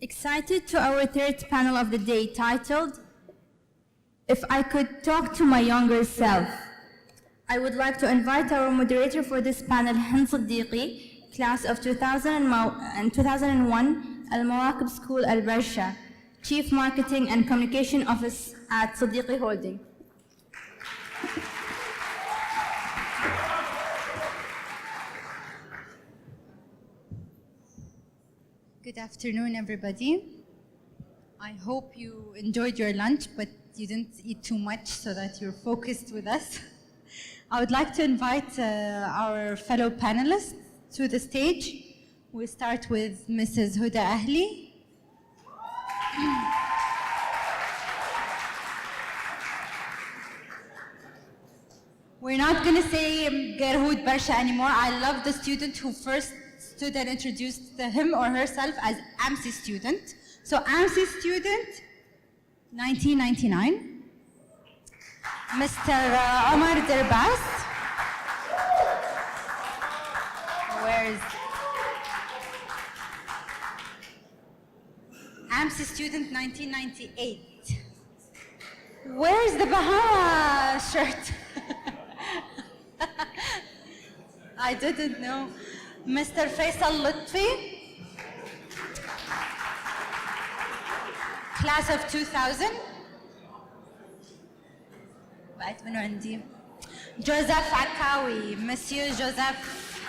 Excited to our third panel of the day titled, If I Could Talk to My Younger Self. I would like to invite our moderator for this panel, Hind Siddiqui, class of 2001, Al-Mawaqib School, Al-Barsha, Chief Marketing and Communication Office at Siddiqui Holding. Good afternoon, everybody. I hope you enjoyed your lunch, but you didn't eat too much so that you're focused with us. I would like to invite our fellow panelists to the stage. We start with Mrs. Huda Ahli. We're not going to say Gerhud Barsha anymore. I love the student who first stood and introduced him or herself as Amsi student. So Amsi student, 1999. Mr. Omar Derbas. Where's Amsi student, 1998. Where's the Bahama shirt? I didn't know. Mr. Faisal Lutfi, class of 2000. بعت منو عندي. Joseph Akawi, Monsieur Joseph.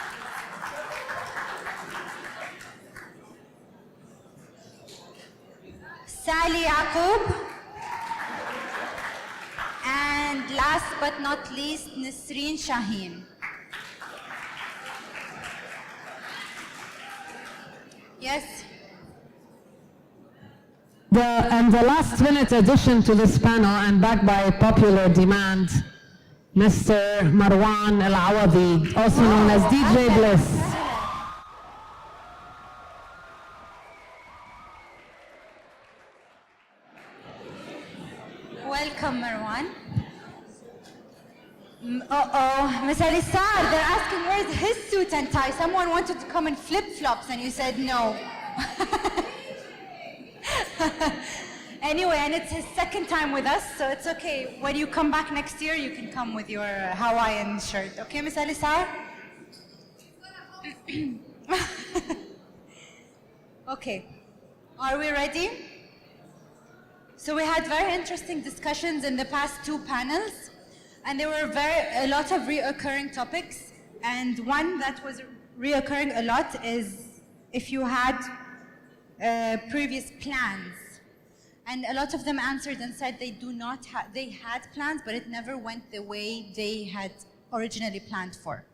Sally Yaqub. And last but not least, Nisreen Shaheen. Yes. And the last minute addition to this panel, and backed by popular demand, Mr. Marwan Al-Awadi, also known as DJ Bliss. Welcome, Marwan. Ms. Alisar, they're asking where's his suit and tie. Someone wanted to come in flip-flops and you said no. Anyway, and it's his second time with us, so it's okay. When you come back next year, you can come with your Hawaiian shirt. Okay, Ms. Alisar? Okay, are we ready? So we had very interesting discussions in the past two panels, and there were a lot of reoccurring topics. And one that was reoccurring a lot is if you had previous plans. And a lot of them answered and said they had plans, but it never went the way they had originally planned for.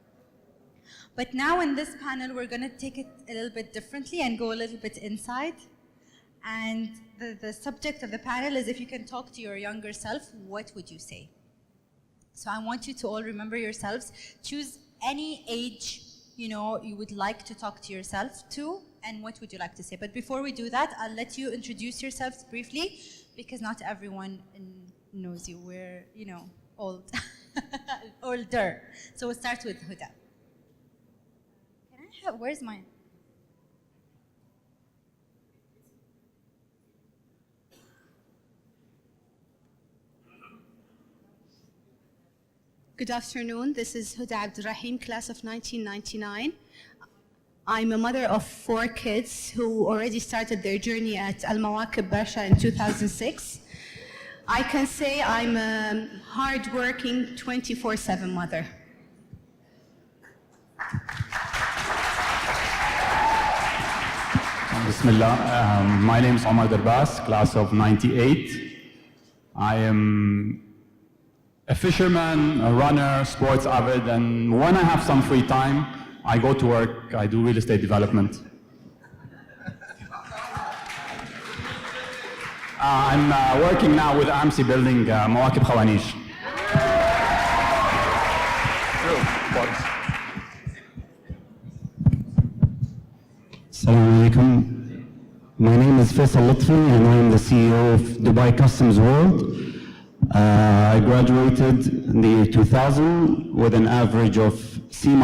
But now in this panel, we're going to take it a little bit differently and go a little bit inside. And the subject of the panel is, if you can talk to your younger self, what would you say? So I want you to all remember yourselves. Choose any age you would like to talk to yourself to, and what would you like to say? But before we do that, I'll let you introduce yourselves briefly, because not everyone knows you. We're, old, older. So we'll start with Huda. Where's mine? Good afternoon. This is Huda Abdurrahim, class of 1999. I'm a mother of 4 kids who already started their journey at Al-Mawaqib Barsha in 2006. I can say I'm a hard-working 24/7 mother. Bismillah. My name is Omar Derbas, class of 98. I am a fisherman, a runner, sports avid, and when I have some free time, I go to work. I do real estate development. I'm working now with Amsi building Mawaqib Khawanish. Assalamu alaikum. My name is Faisal Lutfi and I am the CEO of Dubai Customs World. I graduated in the year 2000 with an average of C-.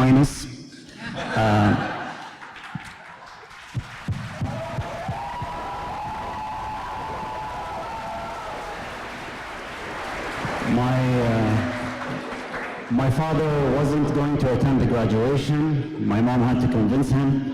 My father wasn't going to attend the graduation. My mom had to convince him.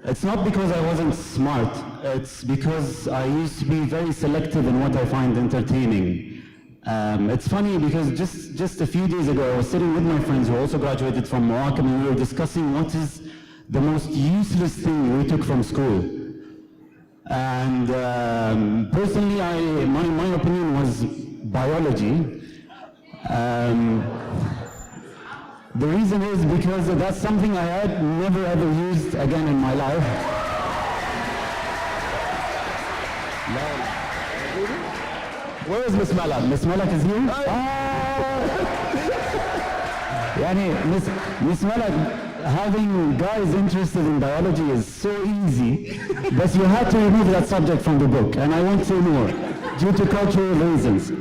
It's not because I wasn't smart. It's because I used to be very selective in what I find entertaining. It's funny because just a few days ago, I was sitting with my friends who also graduated from Morocco, and we were discussing what is the most useless thing we took from school. And personally, my opinion was biology. The reason is because that's something I had never ever used again in my life. Where is Miss Malak? Miss Malak is here? Miss Malak, having guys interested in biology is so easy, but you had to remove that subject from the book, and I won't say more, due to cultural reasons.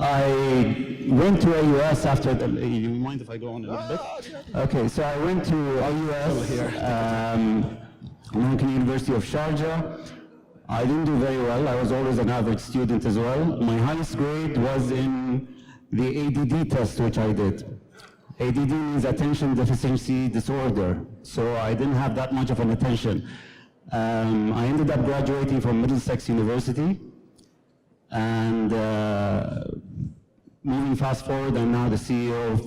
I went to AUS after the, you mind if I go on a little bit? Okay, so I went to AUS, American University of Sharjah. I didn't do very well. I was always an average student as well. My highest grade was in the ADD test, which I did. ADD means attention deficiency disorder, so I didn't have that much of an attention. I ended up graduating from Middlesex University, and moving fast forward, I'm now the CEO of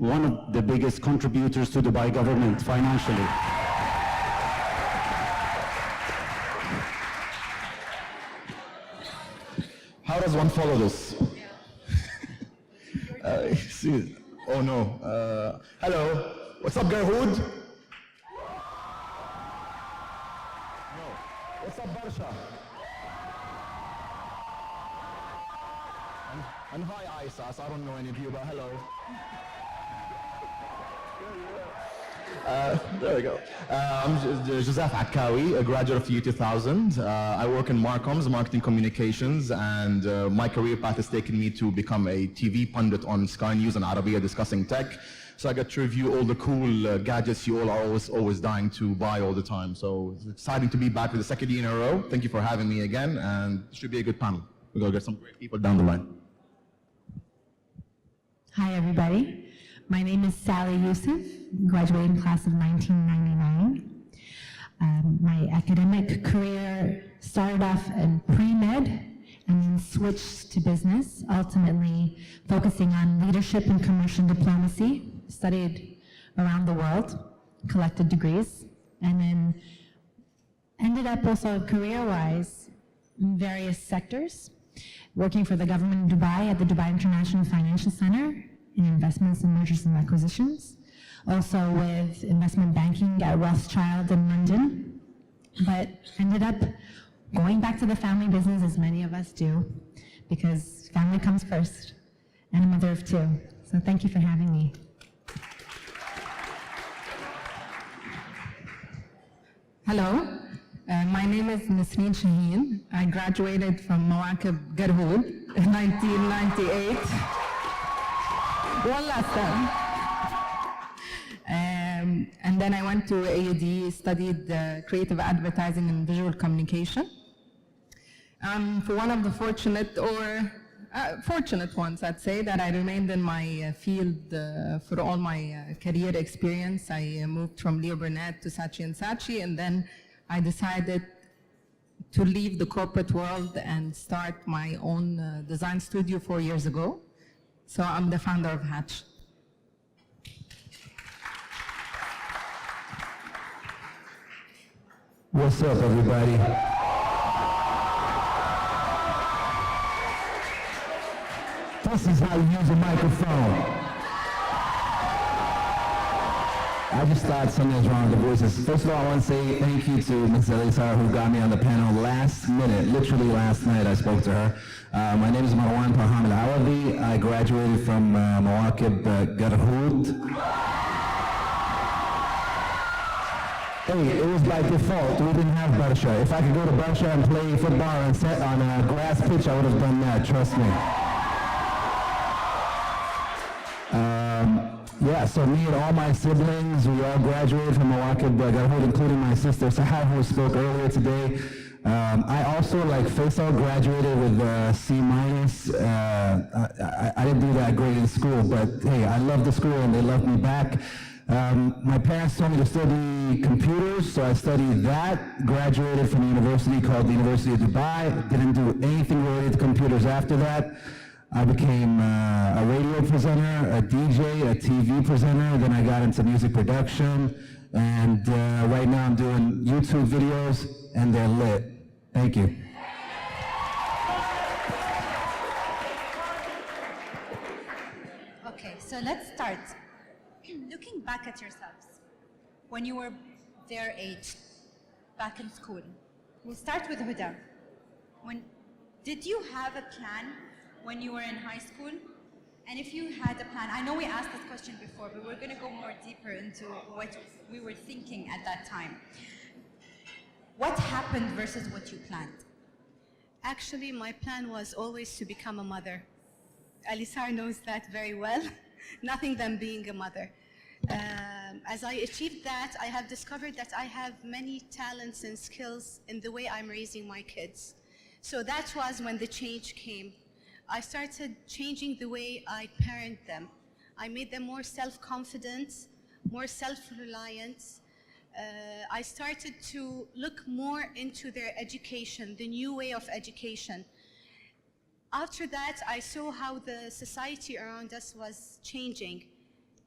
one of the biggest contributors to Dubai government financially. How does one follow this? Oh no. Hello. What's up, Garhoud? No. What's up, Barsha? And hi, Isas. I don't know any of you, but hello. There we go. I'm Joseph Akawi, a graduate of the year 2000. I work in Marcoms, marketing communications, and my career path has taken me to become a TV pundit on Sky News and Arabiya discussing tech. So I get to review all the cool gadgets you all are always dying to buy all the time. So it's exciting to be back for the second year in a row. Thank you for having me again, and it should be a good panel. We're going to get some great people down the line. Hi, everybody. My name is Sally Youssef, graduating class of 1999. My academic career started off in pre-med and then switched to business, ultimately focusing on leadership and commercial diplomacy. Studied around the world, collected degrees, and then ended up also career-wise in various sectors, working for the government of Dubai at the Dubai International Financial Center in investments and mergers and acquisitions, also with investment banking at Rothschild in London, but ended up going back to the family business, as many of us do, because family comes first, and a mother of two. So thank you for having me. Hello, my name is Nasreen Shaheen. I graduated from Mawakib Garhoud in 1998. One last time. And then I went to AUD, studied creative advertising and visual communication. For one of the fortunate ones, I'd say, that I remained in my field for all my career experience. I moved from Leo Burnett to Saatchi & Saatchi, and then I decided to leave the corporate world and start my own design studio 4 years ago. So I'm the founder of Hatch. What's up, everybody? This is how you use a microphone. I just thought something was wrong with the voices. First of all, I want to say thank you to Ms. Elisar, who got me on the panel last minute. Literally last night I spoke to her. My name is Marwan Parham Al-Awabi. I graduated from Mawakib Garhoud. Hey, it was by default. We didn't have Barsha. If I could go to Barsha and play football and set on a grass pitch, I would have done that, trust me. Yeah, so me and all my siblings, we all graduated from Mawakib Garhoud, including my sister Sahar, who spoke earlier today. I also, like Faisal, graduated with a C minus. I didn't do that great in school, but hey, I love the school and they love me back. My parents told me to study computers, so I studied that. Graduated from a university called the University of Dubai. Didn't do anything related to computers after that. I became a radio presenter, a DJ, a TV presenter. Then I got into music production. And right now I'm doing YouTube videos, and they're lit. Thank you. Okay, so let's start. Looking back at yourselves, when you were their age, back in school. We'll start with Huda. Did you have a plan when you were in high school? And if you had a plan, I know we asked this question before, but we're going to go more deeper into what we were thinking at that time. What happened versus what you planned? Actually, my plan was always to become a mother. Alisar knows that very well. Nothing than being a mother. As I achieved that, I have discovered that I have many talents and skills in the way I'm raising my kids. So that was when the change came. I started changing the way I parent them. I made them more self-confident, more self-reliant. I started to look more into their education, the new way of education. After that, I saw how the society around us was changing,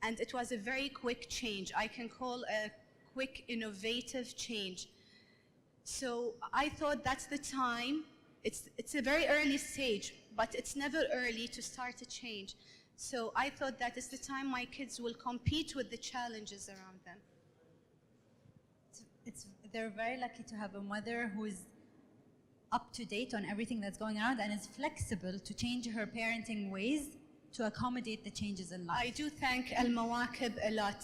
and it was a very quick change. I can call a quick, innovative change. So I thought that's the time. It's a very early stage, but it's never early to start a change. So I thought that is the time my kids will compete with the challenges around them. They're very lucky to have a mother who is up to date on everything that's going on and is flexible to change her parenting ways to accommodate the changes in life. I do thank Al Mawakib a lot.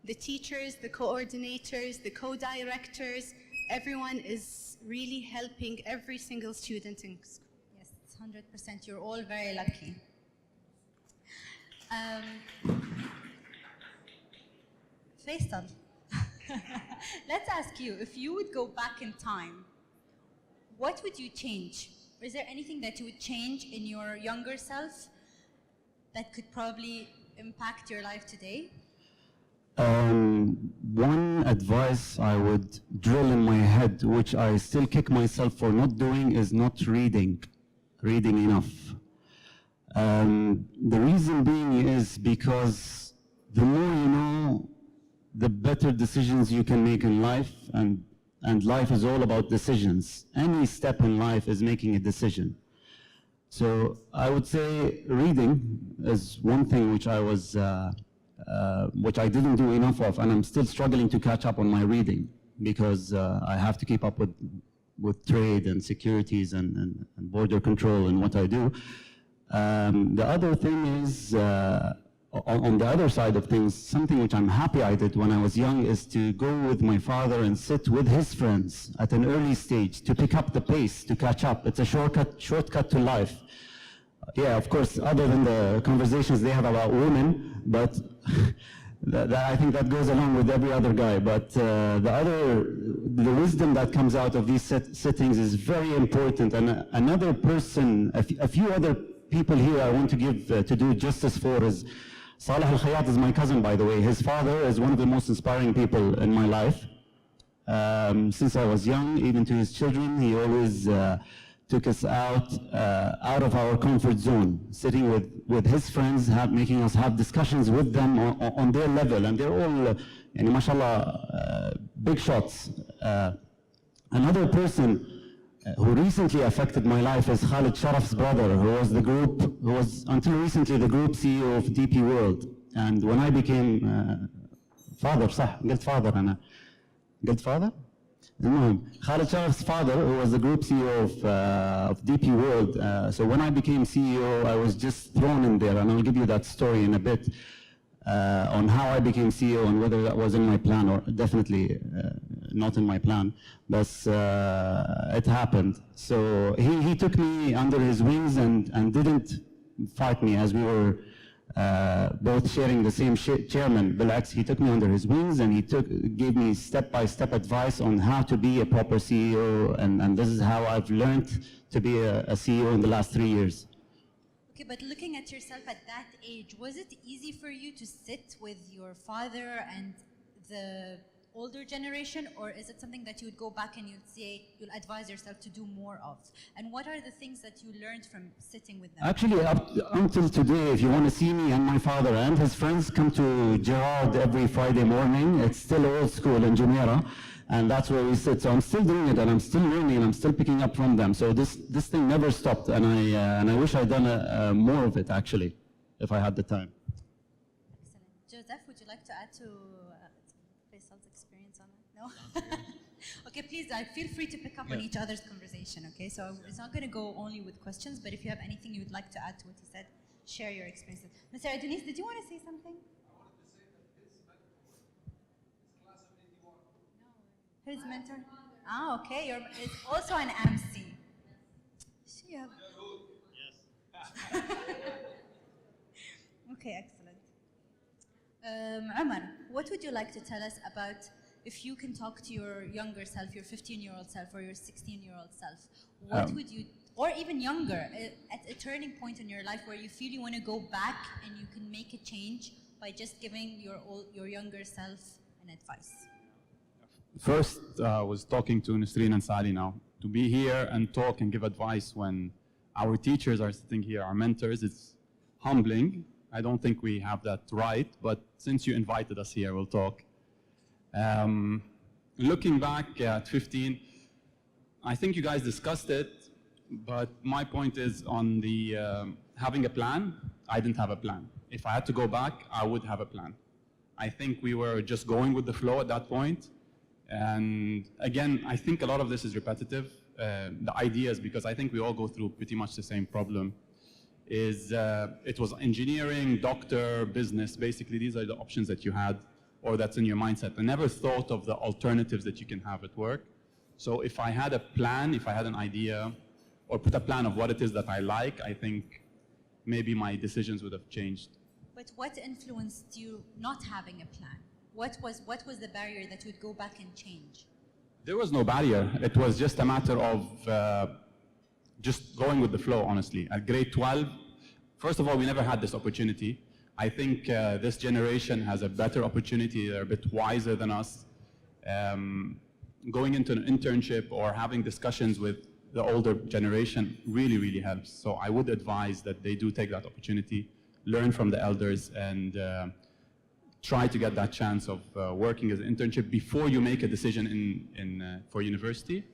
The teachers, the coordinators, the co-directors, everyone is really helping every single student in school. Yes, 100%. You're all very lucky. Faisal, let's ask you, if you would go back in time, what would you change? Is there anything that you would change in your younger self that could probably impact your life today? One advice I would drill in my head, which I still kick myself for not doing, is not reading enough. The reason being is because the more you know, the better decisions you can make in life, and life is all about decisions. Any step in life is making a decision. So I would say reading is one thing which I didn't do enough of, and I'm still struggling to catch up on my reading because I have to keep up with trade and securities and border control and what I do. The other thing is, on the other side of things, something which I'm happy I did when I was young is to go with my father and sit with his friends at an early stage to pick up the pace, to catch up. It's a shortcut to life. Yeah, of course, other than the conversations they have about women, but I think that goes along with every other guy. But the wisdom that comes out of these sittings is very important. And another person, a few other people here I want to give to do justice for is Saleh Al-Khayat is my cousin, by the way. His father is one of the most inspiring people in my life. Since I was young, even to his children, he always took us out of our comfort zone, sitting with his friends, making us have discussions with them on their level, and they're all, mashallah, big shots. Another person who recently affected my life is Khalid Sharaf's brother, who was until recently the group CEO of DP World. And when I became father, صح قلت father أنا قلت father. المهم Khalid Sharaf's father, who was the group CEO of DP World. So when I became CEO, I was just thrown in there, and I'll give you that story in a bit on how I became CEO and whether that was in my plan or definitely not in my plan. But it happened. So he took me under his wings and didn't fight me as we were both sharing the same chairman. Bilax, he took me under his wings and he gave me step-by-step advice on how to be a proper CEO, and this is how I've learned to be a CEO in the last 3 years. Okay, but looking at yourself at that age, was it easy for you to sit with your father and the older generation, or is it something that you would go back and you'll advise yourself to do more of? And what are the things that you learned from sitting with them? Actually, up until today, if you want to see me and my father and his friends come to Gerard every Friday morning, it's still old school in Jumeirah, and that's where we sit. So I'm still doing it, and I'm still learning, and I'm still picking up from them. So this thing never stopped, and I wish I'd done more of it, actually, if I had the time. Excellent. Joseph, would you like to add to Faisal's experience on it? No? Okay, please feel free to pick up on each other's conversation, okay? So it's not going to go only with questions, but if you have anything you would like to add to what he said, share your experiences. Mr. Adonis, did you want to say something? His mentor? Ah, okay. It's also an Amsi. Yes. Okay, excellent. Umar, what would you like to tell us about if you can talk to your younger self, your 15-year-old self or your 16-year-old self? What would you, or even younger, at a turning point in your life where you feel you want to go back and you can make a change by just giving your younger self an advice? First, I was talking to Nasreen and Sally now. To be here and talk and give advice when our teachers are sitting here, our mentors, it's humbling. I don't think we have that right, but since you invited us here, we'll talk. Looking back at 15, I think you guys discussed it, but my point is on the having a plan. I didn't have a plan. If I had to go back, I would have a plan. I think we were just going with the flow at that point. And again, I think a lot of this is repetitive. The ideas, because I think we all go through pretty much the same problem, is it was engineering, doctor, business. Basically, these are the options that you had or that's in your mindset. I never thought of the alternatives that you can have at work. So if I had a plan, if I had an idea, or put a plan of what it is that I like, I think maybe my decisions would have changed. But what influenced you not having a plan? What was the barrier that would go back and change? There was no barrier. It was just a matter of just going with the flow, honestly. At grade 12, first of all, we never had this opportunity. I think this generation has a better opportunity. They're a bit wiser than us. Going into an internship or having discussions with the older generation really, really helps. So I would advise that they do take that opportunity, learn from the elders, and try to get that chance of working as an internship before you make a decision for university.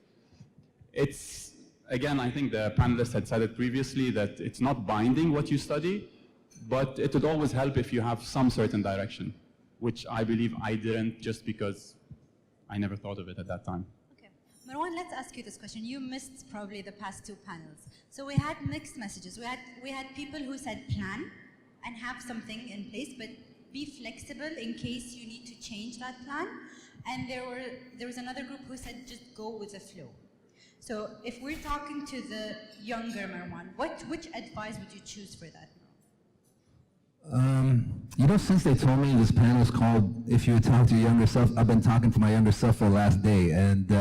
It's, again, I think the panelists had said it previously, that it's not binding what you study, but it would always help if you have some certain direction, which I believe I didn't, just because I never thought of it at that time. Okay. Marwan, let's ask you this question. You missed probably the past two panels. So we had mixed messages. We had people who said plan and have something in place, but be flexible in case you need to change that plan. And there was another group who said just go with the flow. So if we're talking to the younger Marwan, which advice would you choose for that? You know, since they told me this panel is called If You Would Talk to Your Younger Self, I've been talking to my younger self for the last day. And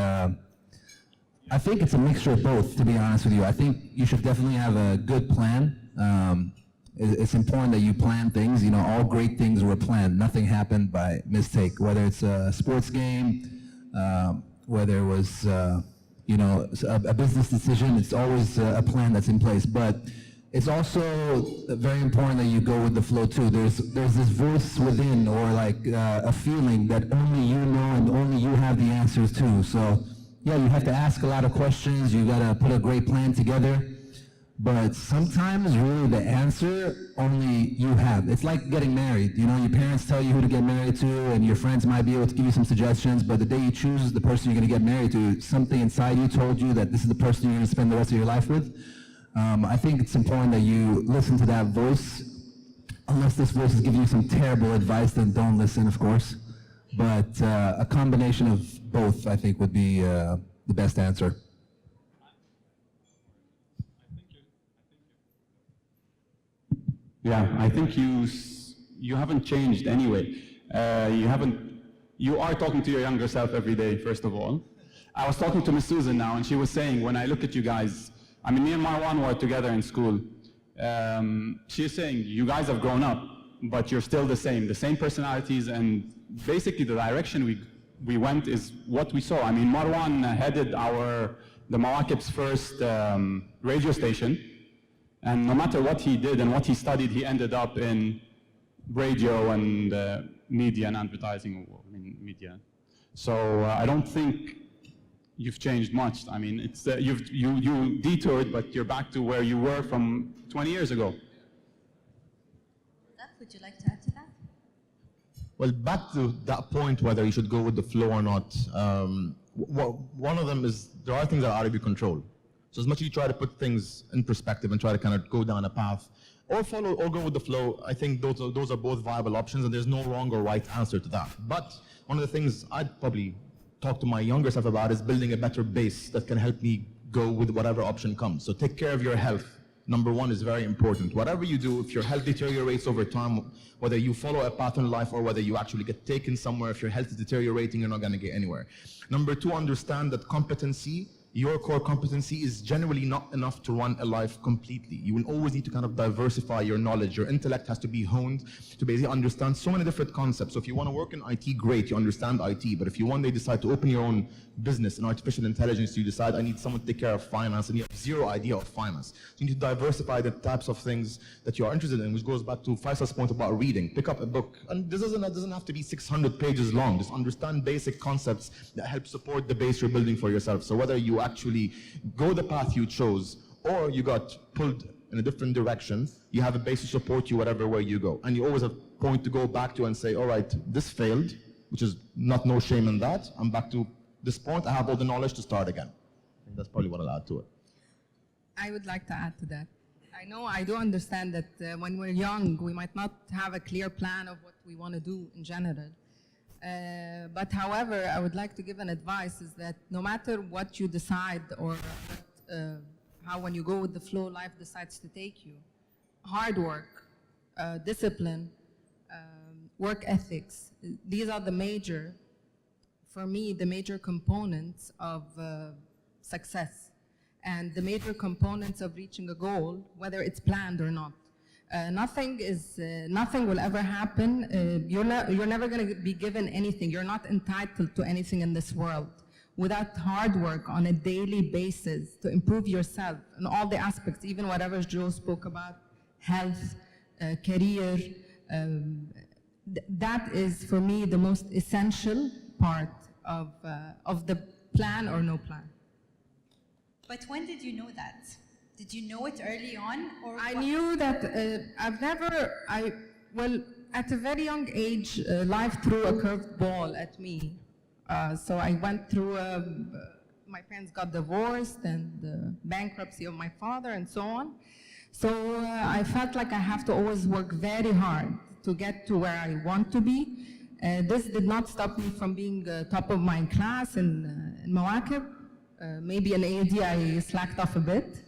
I think it's a mixture of both, to be honest with you. I think you should definitely have a good plan. It's important that you plan things. You know, all great things were planned. Nothing happened by mistake, whether it's a sports game, whether it was, you know, a business decision. It's always a plan that's in place. But it's also very important that you go with the flow too. There's this voice within, or like a feeling that only you know and only you have the answers to. So yeah, you have to ask a lot of questions. You gotta put a great plan together. But sometimes really the answer only you have. It's like getting married. You know, your parents tell you who to get married to, and your friends might be able to give you some suggestions, but the day you choose the person you're gonna get married to, something inside you told you that this is the person you're gonna spend the rest of your life with. I think it's important that you listen to that voice. Unless this voice is giving you some terrible advice, then don't listen, of course. But a combination of both, I think, would be the best answer. Yeah, I think you haven't changed anyway. You are talking to your younger self every day, first of all. I was talking to Miss Susan now, and she was saying, when I look at you guys, I mean, me and Marwan were together in school. She's saying, you guys have grown up, but you're still the same personalities, and basically the direction we went is what we saw. I mean, Marwan headed the Mawakib's first radio station, and no matter what he did and what he studied, he ended up in radio and media and advertising, I mean, media. So I don't think you've changed much. I mean, it's you detoured, but you're back to where you were from 20 years ago. Would you like to add to that? Well, back to that point, whether you should go with the flow or not, one of them is there are things that are out of your control. So as much as you try to put things in perspective and try to kind of go down a path, or follow or go with the flow, I think those are both viable options, and there's no wrong or right answer to that. But one of the things I'd probably talk to my younger self about is building a better base that can help me go with whatever option comes. So take care of your health. Number one is very important. Whatever you do, if your health deteriorates over time, whether you follow a path in life or whether you actually get taken somewhere, if your health is deteriorating, you're not going to get anywhere. Number two, understand that competency, your core competency, is generally not enough to run a life completely. You will always need to kind of diversify your knowledge. Your intellect has to be honed to basically understand so many different concepts. So if you want to work in IT, great, you understand IT. But if you one day decide to open your own business in artificial intelligence, you decide I need someone to take care of finance, and you have zero idea of finance. So you need to diversify the types of things that you are interested in, which goes back to Faisal's point about reading. Pick up a book, and this doesn't have to be 600 pages long. Just understand basic concepts that help support the base you're building for yourself. So whether you actually go the path you chose or you got pulled in a different direction, you have a base to support you whatever way you go. And you always have a point to go back to and say, all right, this failed, which is no shame in that. I'm back to this point. I have all the knowledge to start again. I think that's probably what I'll add to it. I would like to add to that. I do understand that when we're young, we might not have a clear plan of what we want to do in general. But however, I would like to give an advice is that no matter what you decide or how when you go with the flow, life decides to take you, hard work, discipline, work ethics, these are for me, the major components of success and the major components of reaching a goal, whether it's planned or not. Nothing will ever happen. You're never going to be given anything. You're not entitled to anything in this world without hard work on a daily basis to improve yourself in all the aspects, even whatever Joe spoke about, health, career. That is, for me, the most essential part of the plan or no plan. But when did you know that? Did you know it early on? Or I knew that at a very young age, life threw a curved ball at me. So I went through, my parents got divorced and the bankruptcy of my father and so on. So I felt like I have to always work very hard to get to where I want to be. This did not stop me from being top of my class in Mawakib. Maybe in AUD I slacked off a bit.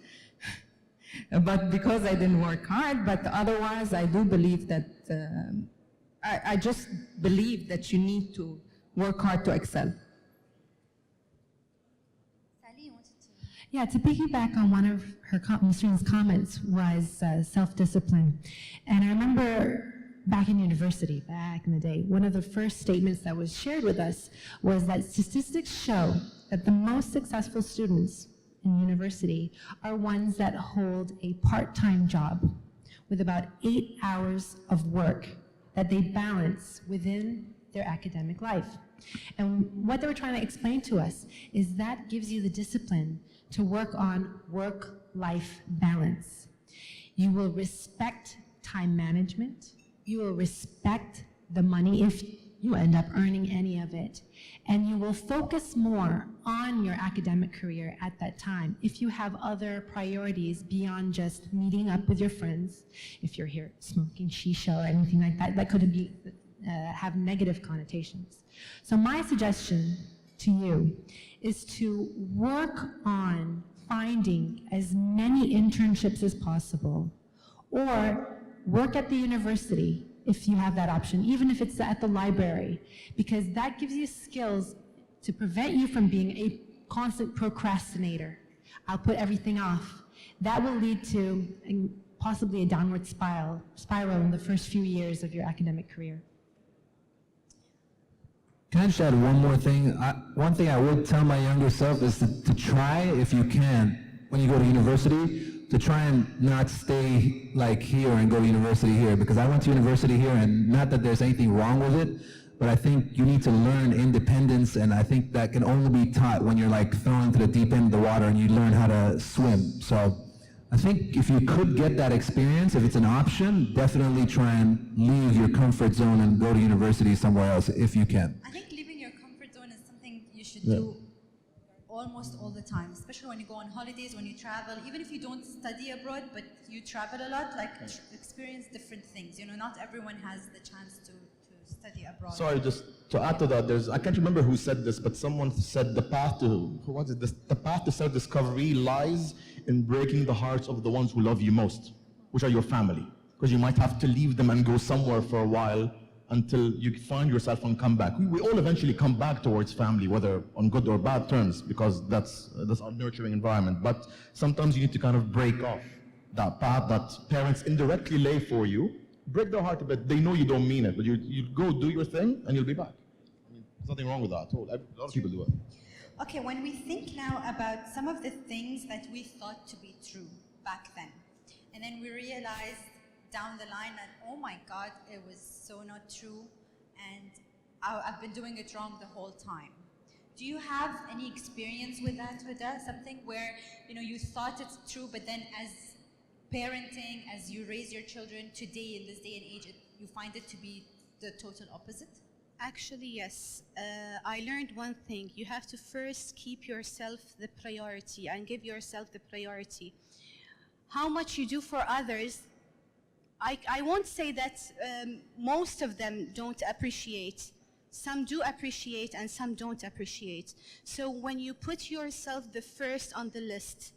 But because I didn't work hard, but otherwise I do believe that, I just believe that you need to work hard to excel. Sally, you wanted to? Yeah, to piggyback on one of Ms. Reen's comments was self-discipline. And I remember back in university, back in the day, one of the first statements that was shared with us was that statistics show that the most successful students in university are ones that hold a part-time job with about 8 hours of work that they balance within their academic life. And what they were trying to explain to us is that gives you the discipline to work on work-life balance. You will respect time management. You will respect the money if you end up earning any of it. And you will focus more on your academic career at that time if you have other priorities beyond just meeting up with your friends, if you're here smoking shisha or anything like that, that could be, have negative connotations. So my suggestion to you is to work on finding as many internships as possible, or work at the university if you have that option, even if it's at the library, because that gives you skills to prevent you from being a constant procrastinator. I'll put everything off. That will lead to possibly a downward spiral in the first few years of your academic career. Can I just add one more thing? One thing I would tell my younger self is to try, if you can, when you go to university, to try and not stay like here and go to university here, because I went to university here, and not that there's anything wrong with it, but I think you need to learn independence, and I think that can only be taught when you're like thrown into the deep end of the water and you learn how to swim. So I think if you could get that experience, if it's an option, definitely try and leave your comfort zone and go to university somewhere else if you can. I think leaving your comfort zone is something you should do almost all the time, especially when you go on holidays, when you travel, even if you don't study abroad, but you travel a lot, like experience different things. You know, not everyone has the chance to study abroad. Sorry, just to add to that, I can't remember who said this, but someone said the path to self-discovery lies in breaking the hearts of the ones who love you most, which are your family. Because you might have to leave them and go somewhere for a while until you find yourself and come back. We all eventually come back towards family, whether on good or bad terms, because that's our nurturing environment. But sometimes you need to kind of break off that path that parents indirectly lay for you. Break their heart a bit. They know you don't mean it, but you go do your thing and you'll be back. I mean, there's nothing wrong with that at all. A lot of people do it. Okay, when we think now about some of the things that we thought to be true back then, and then we realized down the line that, oh my God, it was so not true, and I've been doing it wrong the whole time. Do you have any experience with that, Huda? Something where, you know, you thought it's true, but then as parenting, as you raise your children today, in this day and age, you find it to be the total opposite? Actually, yes. I learned one thing. You have to first keep yourself the priority and give yourself the priority. How much you do for others, I won't say that most of them don't appreciate. Some do appreciate and some don't appreciate. So when you put yourself the first on the list,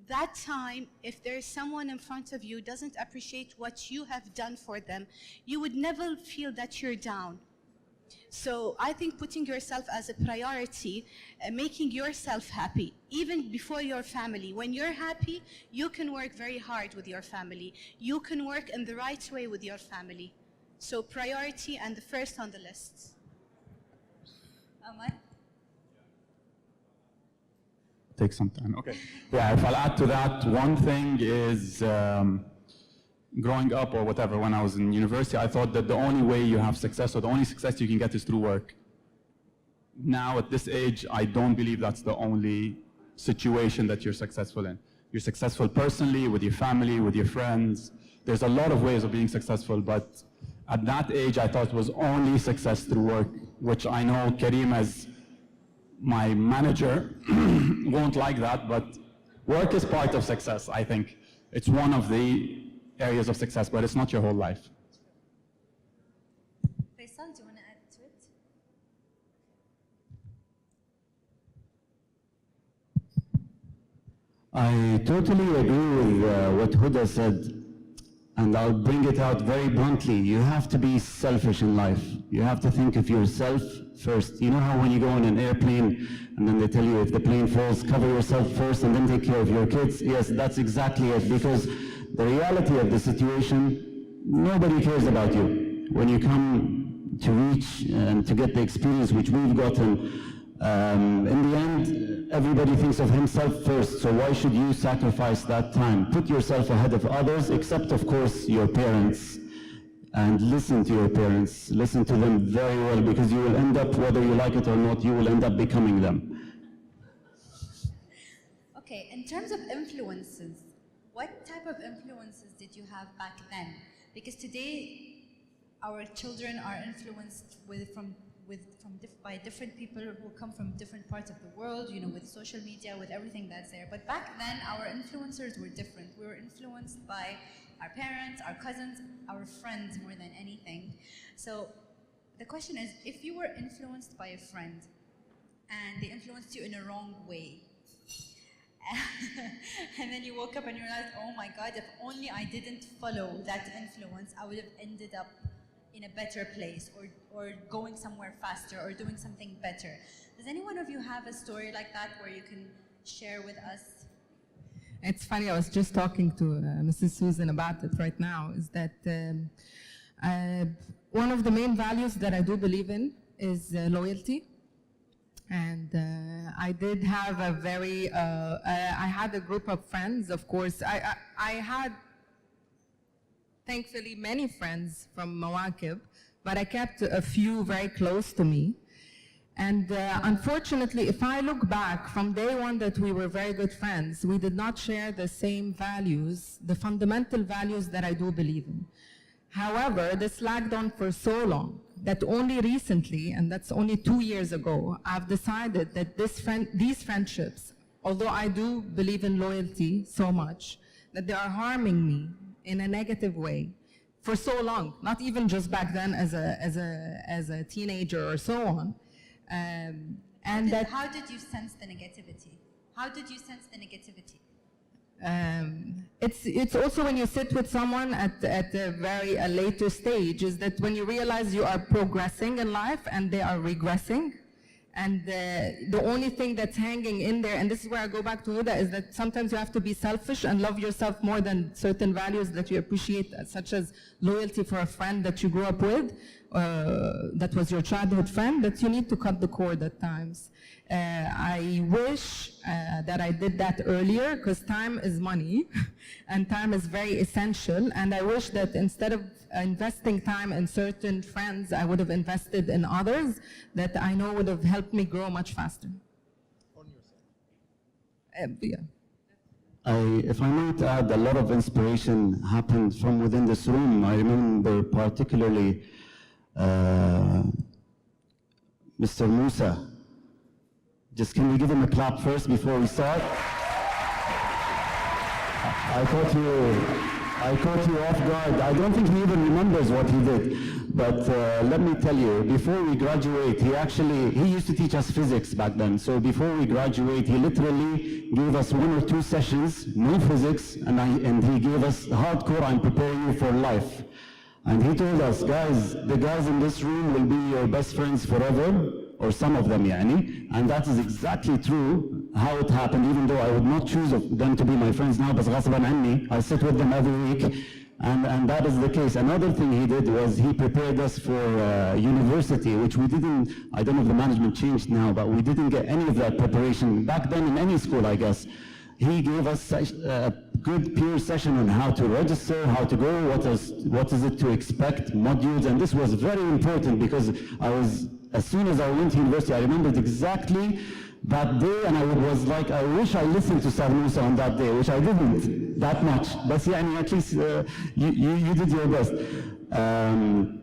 that time, if there's someone in front of you who doesn't appreciate what you have done for them, you would never feel that you're down. So I think putting yourself as a priority, making yourself happy, even before your family. When you're happy, you can work very hard with your family. You can work in the right way with your family. So priority and the first on the list. Ahmad? Take some time. Okay. Yeah, if I'll add to that, one thing is growing up or whatever, when I was in university, I thought that the only way you have success or the only success you can get is through work. Now, at this age, I don't believe that's the only situation that you're successful in. You're successful personally, with your family, with your friends. There's a lot of ways of being successful, but at that age, I thought it was only success through work, which I know Kareem, as my manager, won't like that, but work is part of success, I think. It's one of the areas of success, but it's not your whole life. Faisal, do you want to add to it? I totally agree with what Huda said, and I'll bring it out very bluntly. You have to be selfish in life. You have to think of yourself first. You know how when you go on an airplane and then they tell you if the plane falls, cover yourself first and then take care of your kids? Yes, that's exactly it, because the reality of the situation, nobody cares about you. When you come to reach and to get the experience which we've gotten, in the end, everybody thinks of himself first, so why should you sacrifice that time? Put yourself ahead of others, except of course your parents, and listen to your parents. Listen to them very well, because you will end up, whether you like it or not, you will end up becoming them. Okay, in terms of influences, what type of influences did you have back then? Because today, our children are influenced by different people who come from different parts of the world, you know, with social media, with everything that's there. But back then, our influencers were different. We were influenced by our parents, our cousins, our friends more than anything. So the question is, if you were influenced by a friend and they influenced you in a wrong way, and then you woke up and you realized, oh my God, if only I didn't follow that influence, I would have ended up in a better place or going somewhere faster or doing something better. Does any one of you have a story like that where you can share with us? It's funny, I was just talking to Mrs. Susan about it right now, is that one of the main values that I do believe in is loyalty. And I did have a very, I had a group of friends, of course. I had, thankfully, many friends from Mawakib, but I kept a few very close to me. And unfortunately, if I look back from day one that we were very good friends, we did not share the same values, the fundamental values that I do believe in. However, this lagged on for so long that only recently, and that's only 2 years ago, I've decided that these friendships, although I do believe in loyalty so much, that they are harming me in a negative way for so long, not even just back then as a teenager or so on. How did you sense the negativity? How did you sense the negativity? It's also when you sit with someone at a very later stage, is that when you realize you are progressing in life and they are regressing, and the only thing that's hanging in there, and this is where I go back to Huda, is that sometimes you have to be selfish and love yourself more than certain values that you appreciate, such as loyalty for a friend that you grew up with, that was your childhood friend, that you need to cut the cord at times. I wish that I did that earlier, because time is money and time is very essential, and I wish that instead of investing time in certain friends, I would have invested in others that I know would have helped me grow much faster. On yourself. Yeah. If I might add, a lot of inspiration happened from within this room. I remember particularly Mr. Musa. Just can we give him a clap first before we start? I caught you off guard. I don't think he even remembers what he did. But let me tell you, before we graduate, he used to teach us physics back then. So before we graduate, he literally gave us 1 or 2 sessions, no physics, and he gave us hardcore, I'm preparing you for life. And he told us, guys, the guys in this room will be your best friends forever, or some of them, yani. And that is exactly true, how it happened, even though I would not choose them to be my friends now, but غصباً عني, I sit with them every week, and that is the case. Another thing he did was he prepared us for university, which we didn't, I don't know if the management changed now, but we didn't get any of that preparation back then in any school, I guess. He gave us a good peer session on how to register, how to go, what is it to expect, modules, and this was very important because as soon as I went to university, I remembered exactly that day, and I was like, I wish I listened to Sir Musa on that day, which I didn't that much, but at least you did your best.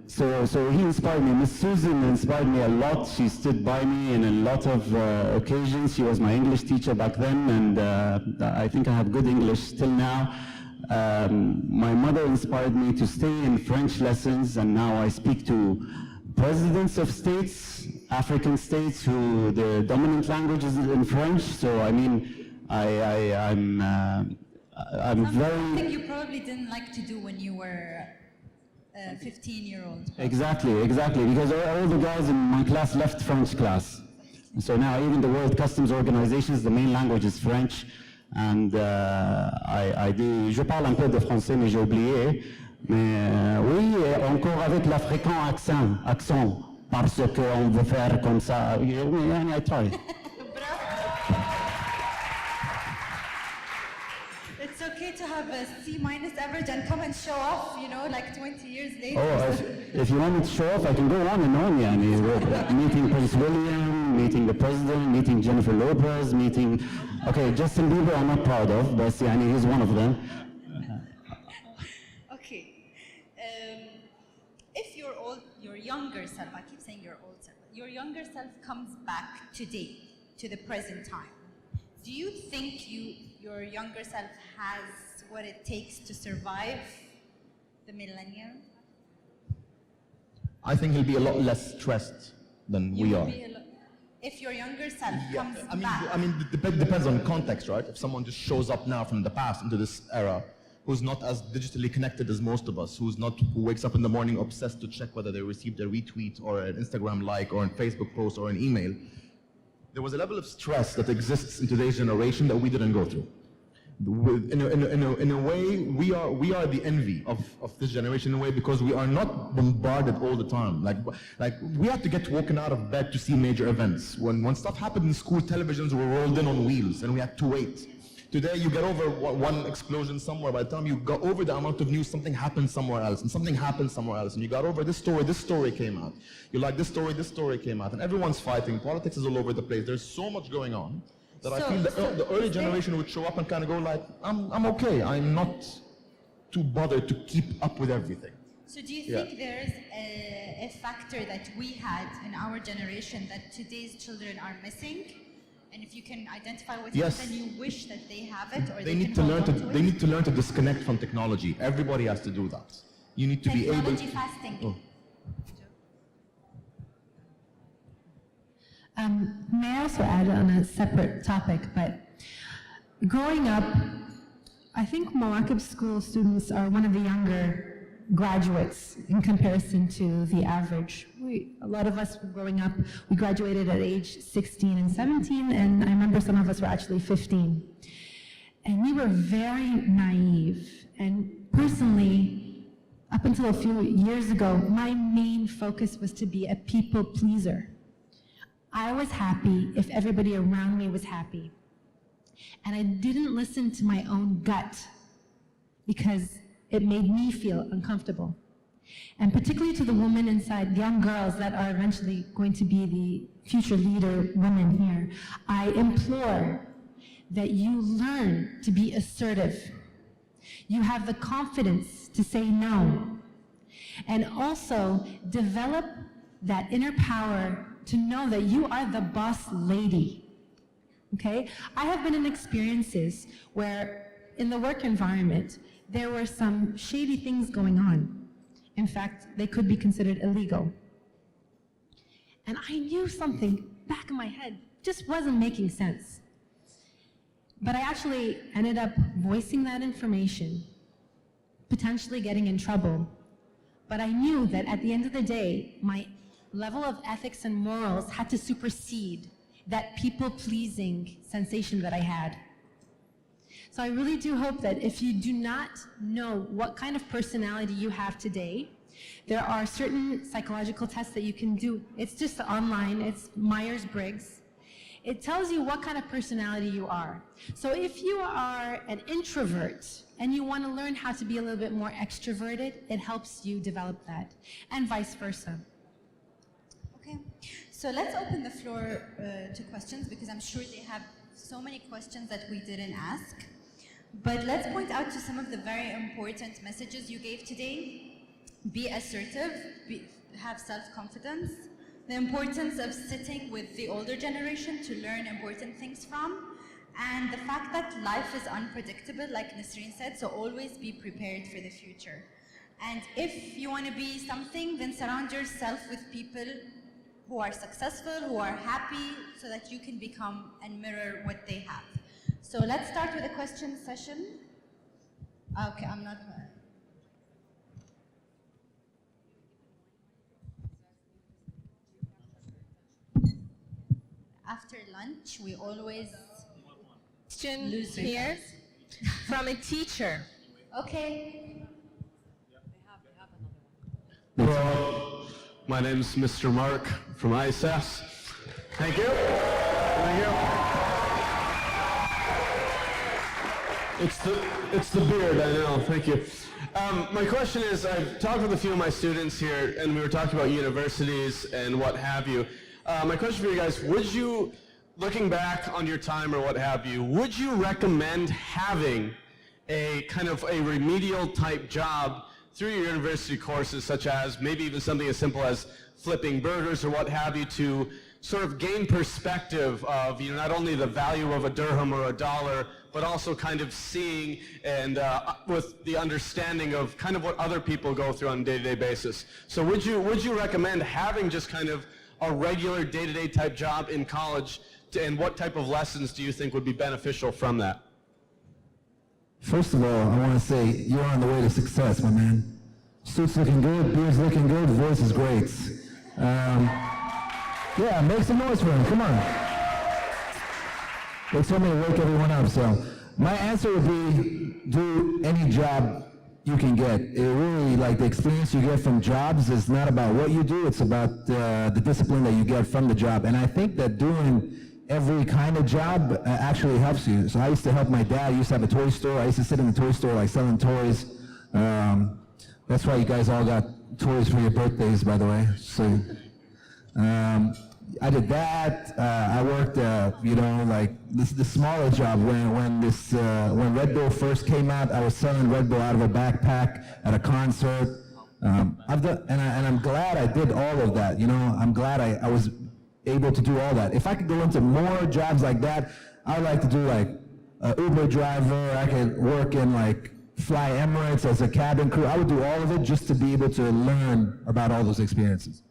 So he inspired me. Miss Susan inspired me a lot. She stood by me in a lot of occasions. She was my English teacher back then, and I think I have good English still now. My mother inspired me to stay in French lessons, and now I speak to presidents of states, African states, who the dominant language is in French. So I mean, I'm very. Something you probably didn't like to do when you were 15-year-old. Exactly, because all the guys in my class left French class. So now even the World Customs Organizations, the main language is French. And je parle un peu de français, mais j'ai oublié. Mais oui, encore avec l'africain accent, parce qu'on veut faire comme ça. I try. It's okay to have a C- average and come and show off, like 20 years later. Oh, if you want me to show off, I can go on and on, meeting Prince William, meeting the president, meeting Jennifer Lopez, okay, Justin Bieber I'm not proud of, but he's one of them. Okay. If your younger self, I keep saying your old self, your younger self comes back today, to the present time, do you think your younger self has what it takes to survive the millennium? I think he'll be a lot less stressed than we are. if your younger self comes I mean, back? depends on context, right? If someone just shows up now from the past into this era, who's not as digitally connected as most of us, who wakes up in the morning obsessed to check whether they received a retweet or an Instagram like or a Facebook post or an email, there was a level of stress that exists in today's generation that we didn't go through. In a way, we are the envy of this generation in a way because we are not bombarded all the time. Like we had to get woken out of bed to see major events. When stuff happened in school, televisions were rolled in on wheels and we had to wait. Today, you get over one explosion somewhere. By the time you got over the amount of news, something happened somewhere else, and something happened somewhere else, and you got over this story came out. You like this story came out, and everyone's fighting. Politics is all over the place. There's so much going on that I feel the early generation would show up and kind of go like, I'm okay. I'm not too bothered to keep up with everything. So do you think there's a factor that we had in our generation that today's children are missing? And if you can identify with it, then you wish that they have it, or they need to learn to. They need to learn to disconnect from technology. Everybody has to do that. You need to be able. Technology fasting. Oh. May I also add on a separate topic, but growing up, I think Mawakib school students are one of the younger graduates in comparison to the average. A lot of us growing up, we graduated at age 16 and 17, and I remember some of us were actually 15. And we were very naive. And personally, up until a few years ago, my main focus was to be a people pleaser. I was happy if everybody around me was happy. And I didn't listen to my own gut because it made me feel uncomfortable. And particularly to the women inside, young girls that are eventually going to be the future leader women here, I implore that you learn to be assertive. You have the confidence to say no. And also develop that inner power to know that you are the boss lady. Okay? I have been in experiences where in the work environment, there were some shady things going on. In fact, they could be considered illegal. And I knew something back in my head just wasn't making sense. But I actually ended up voicing that information, potentially getting in trouble. But I knew that at the end of the day, my level of ethics and morals had to supersede that people-pleasing sensation that I had. So I really do hope that if you do not know what kind of personality you have today, there are certain psychological tests that you can do. It's just online, it's Myers-Briggs. It tells you what kind of personality you are. So if you are an introvert and you want to learn how to be a little bit more extroverted, it helps you develop that, and vice versa. Okay, so let's open the floor to questions because I'm sure they have so many questions that we didn't ask. But let's point out to some of the very important messages you gave today. Be assertive, have self-confidence, the importance of sitting with the older generation to learn important things from, and the fact that life is unpredictable, like Nasreen said, so always be prepared for the future. And if you want to be something, then surround yourself with people who are successful, who are happy, so that you can become and mirror what they have. So let's start with a question session. Okay, I'm not. After lunch, we always Question here from a teacher. Okay. Hello, my name is Mr. Mark from ISS. Thank you. Thank you. It's the beard, I know. Thank you. My question is, I've talked with a few of my students here, and we were talking about universities and what have you. My question for you guys, would you, looking back on your time or what have you, would you recommend having a kind of a remedial type job through your university courses, such as maybe even something as simple as flipping burgers or what have you, to sort of gain perspective of, you know, not only the value of a dirham or a dollar, but also kind of seeing and with the understanding of kind of what other people go through on a day-to-day basis. So would you recommend having just kind of a regular day-to-day type job in college, and what type of lessons do you think would be beneficial from that? First of all, I want to say you're on the way to success, my man. Suit's looking good, beard's looking good, voice is great. Yeah, make some noise for him, come on. They told me to wake everyone up, so my answer would be do any job you can get. It really, like the experience you get from jobs is not about what you do, it's about the discipline that you get from the job. And I think that doing every kind of job actually helps you. So I used to help my dad. He used to have a toy store. I used to sit in the toy store like selling toys. That's why you guys all got toys for your birthdays, by the way. So I did that. I worked, you know, like the smaller job when Red Bull first came out. I was selling Red Bull out of a backpack at a concert. I'm glad I did all of that. You know, I'm glad I was able to do all that. If I could go into more jobs like that, I would like to do like an Uber driver. I could work in like fly Emirates as a cabin crew. I would do all of it just to be able to learn about all those experiences.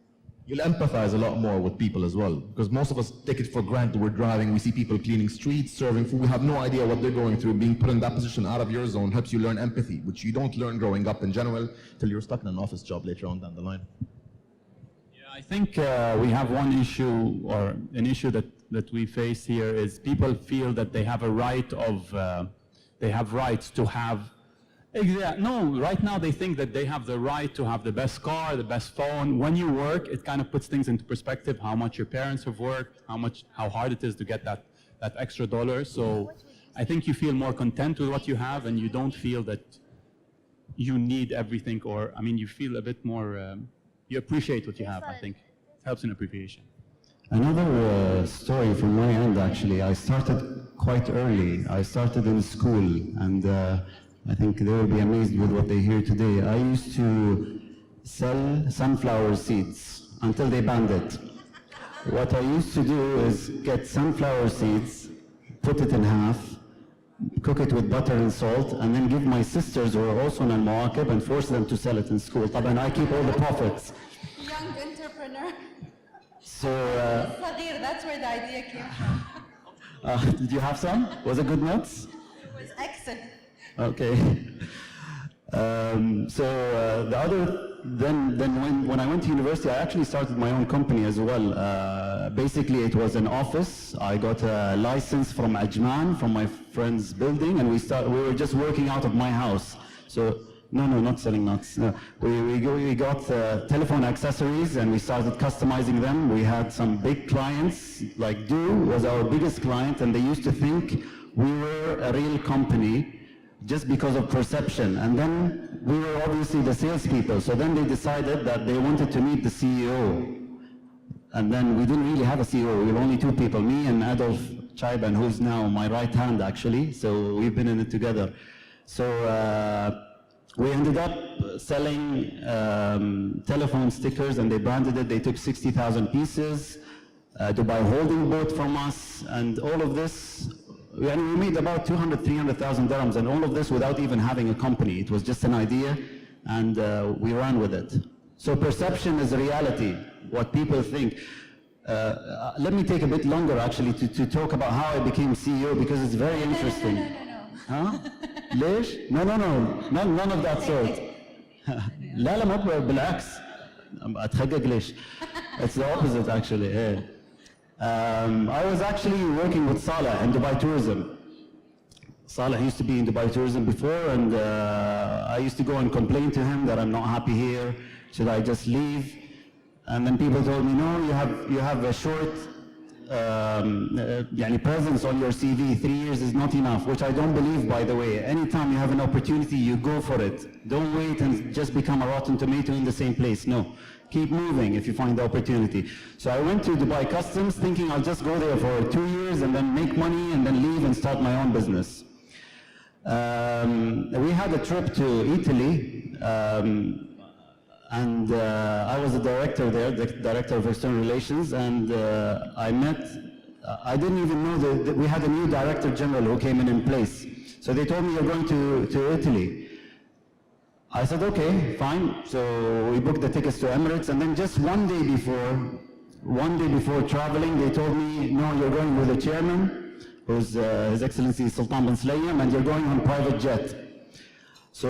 You'll empathize a lot more with people as well, because most of us take it for granted. We're driving, we see people cleaning streets, serving food, we have no idea what they're going through. Being put in that position out of your zone helps you learn empathy, which you don't learn growing up in general till you're stuck in an office job later on down the line. I think we have one issue, or an issue that we face here, is people feel that they have a right of, they have rights to have, no, right now they think that they have the right to have the best car, the best phone. When you work, it kind of puts things into perspective, how much your parents have worked, how hard it is to get that extra dollar. So I think you feel more content with what you have, and you don't feel that you need everything, or, I mean, you feel a bit more, you appreciate what you have, I think. It helps in appreciation. Another story from my end, actually. I started quite early. I started in school, and I think they will be amazed with what they hear today. I used to sell sunflower seeds until they banned it. What I used to do is get sunflower seeds, put it in half, cook it with butter and salt, and then give my sisters who are also in Al-Mawakib and force them to sell it in school. And I keep all the profits. Young entrepreneur. So, Sadir, that's where the idea came from. did you have some? Was it good nuts? It was excellent. Okay. Then when I went to university, I actually started my own company as well. Basically, it was an office. I got a license from Ajman, from my friend's building, and we were just working out of my house. So, no, not selling nuts. No. We got telephone accessories, and we started customizing them. We had some big clients, like Do was our biggest client, and they used to think we were a real company just because of perception. And then we were obviously the salespeople. So then they decided that they wanted to meet the CEO. And then we didn't really have a CEO. We were only two people, me and Adolf Chaiban, who's now my right hand, actually. So we've been in it together. So we ended up selling telephone stickers, and they branded it. They took 60,000 pieces to buy a holding boat from us, and all of this. And we made about 200,000, 300,000 dirhams, and all of this without even having a company. It was just an idea, and we ran with it. So perception is reality, what people think. Let me take a bit longer, actually, to talk about how I became CEO, because it's very interesting. No. Huh? ليش؟ No, none of that sort. لا ما بالعكس. أتخقق ليش؟ It's the opposite, actually. Yeah. I was actually working with Saleh in Dubai Tourism. Saleh used to be in Dubai Tourism before, and I used to go and complain to him that I'm not happy here. Should I just leave? And then people told me, no, you have a short presence on your CV. 3 years is not enough, which I don't believe, by the way. Anytime you have an opportunity, you go for it. Don't wait and just become a rotten tomato in the same place. No. Keep moving if you find the opportunity. So I went to Dubai Customs thinking I'll just go there for 2 years and then make money and then leave and start my own business. We had a trip to Italy, and I was the director there, the director of external relations, and I didn't even know that we had a new director general who came in place. So they told me, you're going to Italy. I said, okay, fine. So we booked the tickets to Emirates, and then just one day before, one day before traveling, they told me, no, you're going with the chairman, who's His Excellency Sultan bin Sulayem, and you're going on private jet. So,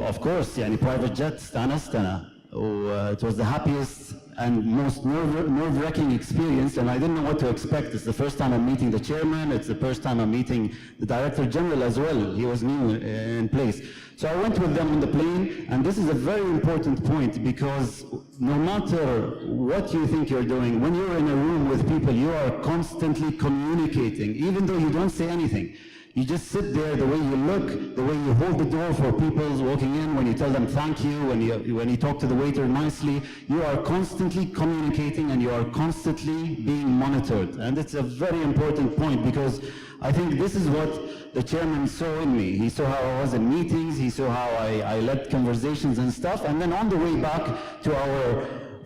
of course, يعني private jet, استأنست أنا. It was the happiest and most nerve-wracking experience, and I didn't know what to expect. It's the first time I'm meeting the chairman. It's the first time I'm meeting the director general as well. He was new in place. So I went with them on the plane, and this is a very important point, because no matter what you think you're doing, when you're in a room with people, you are constantly communicating, even though you don't say anything. You just sit there, the way you look, the way you hold the door for people walking in, when you tell them thank you, when you talk to the waiter nicely, you are constantly communicating and you are constantly being monitored. And it's a very important point, because I think this is what the chairman saw in me. He saw how I was in meetings, he saw how I led conversations and stuff, and then on the way back to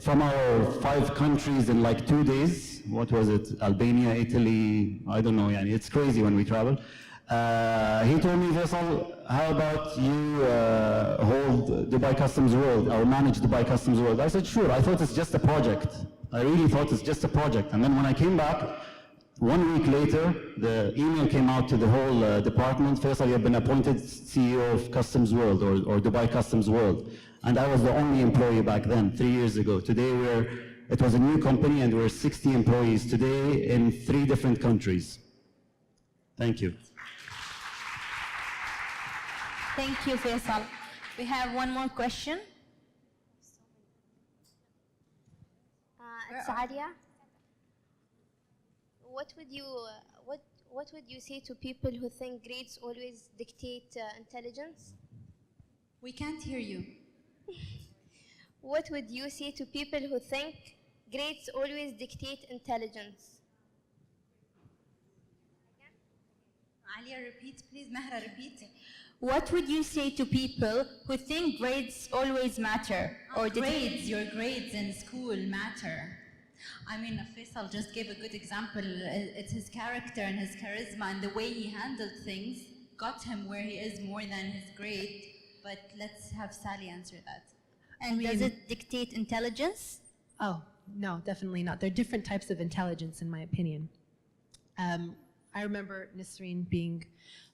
from our 5 countries in like 2 days, what was it, Albania, Italy, I don't know, yani, it's crazy when we travel. He told me, Faisal, how about you hold Dubai Customs World, or manage Dubai Customs World? I said, sure. I thought it's just a project. I really thought it's just a project. And then when I came back, 1 week later, the email came out to the whole department. Faisal, you have been appointed CEO of Customs World, or Dubai Customs World. And I was the only employee back then, 3 years ago. Today it was a new company, and we're 60 employees today in 3 different countries. Thank you. Thank you, Faisal. We have one more question. It's Alia. What would you say to people who think grades always dictate intelligence? We can't hear you. What would you say to people who think grades always dictate intelligence? Alia, repeat, please. Mahra, repeat. What would you say to people who think grades always matter? Or Your grades in school matter. I mean, Faisal just gave a good example. It's his character and his charisma and the way he handled things got him where he is more than his grade. But let's have Sally answer that. And does it dictate intelligence? Oh, no, definitely not. There are different types of intelligence, in my opinion. I remember Nisreen being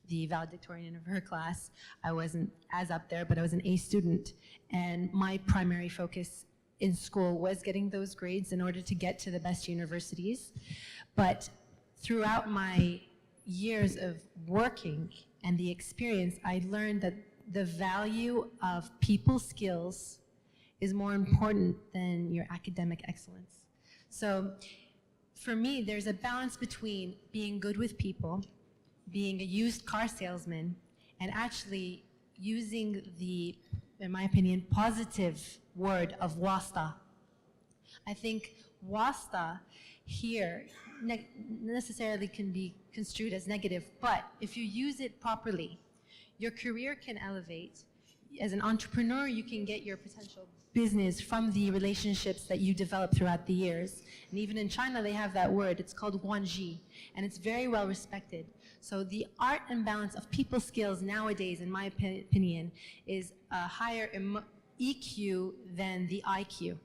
the valedictorian of her class. I wasn't as up there, but I was an A student. And my primary focus in school was getting those grades in order to get to the best universities. But throughout my years of working and the experience, I learned that the value of people skills is more important than your academic excellence. So for me, there's a balance between being good with people, being a used car salesman, and actually using the, in my opinion, positive word of wasta. I think wasta here necessarily can be construed as negative, but if you use it properly, your career can elevate. As an entrepreneur, you can get your potential business from the relationships that you develop throughout the years. And even in China, they have that word. It's called guanji, and it's very well respected. So the art and balance of people skills nowadays, in my opinion, is a higher EQ than the IQ.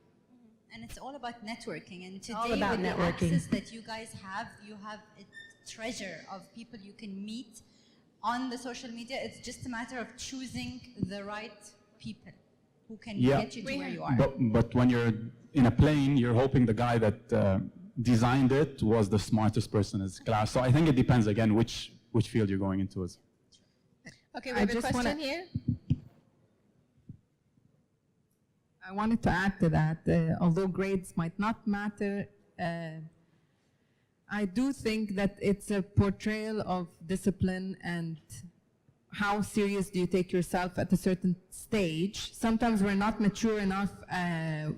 And it's all about networking. And today, all about with networking. the access that you guys have, you have a treasure of people you can meet on the social media. It's just a matter of choosing the right people who can get you to where you are. But when you're in a plane, you're hoping the guy that designed it was the smartest person in his class. So I think it depends, again, which field you're going into. Okay, we have a question here. I wanted to add to that, although grades might not matter, I do think that it's a portrayal of discipline and how serious do you take yourself at a certain stage. Sometimes we're not mature enough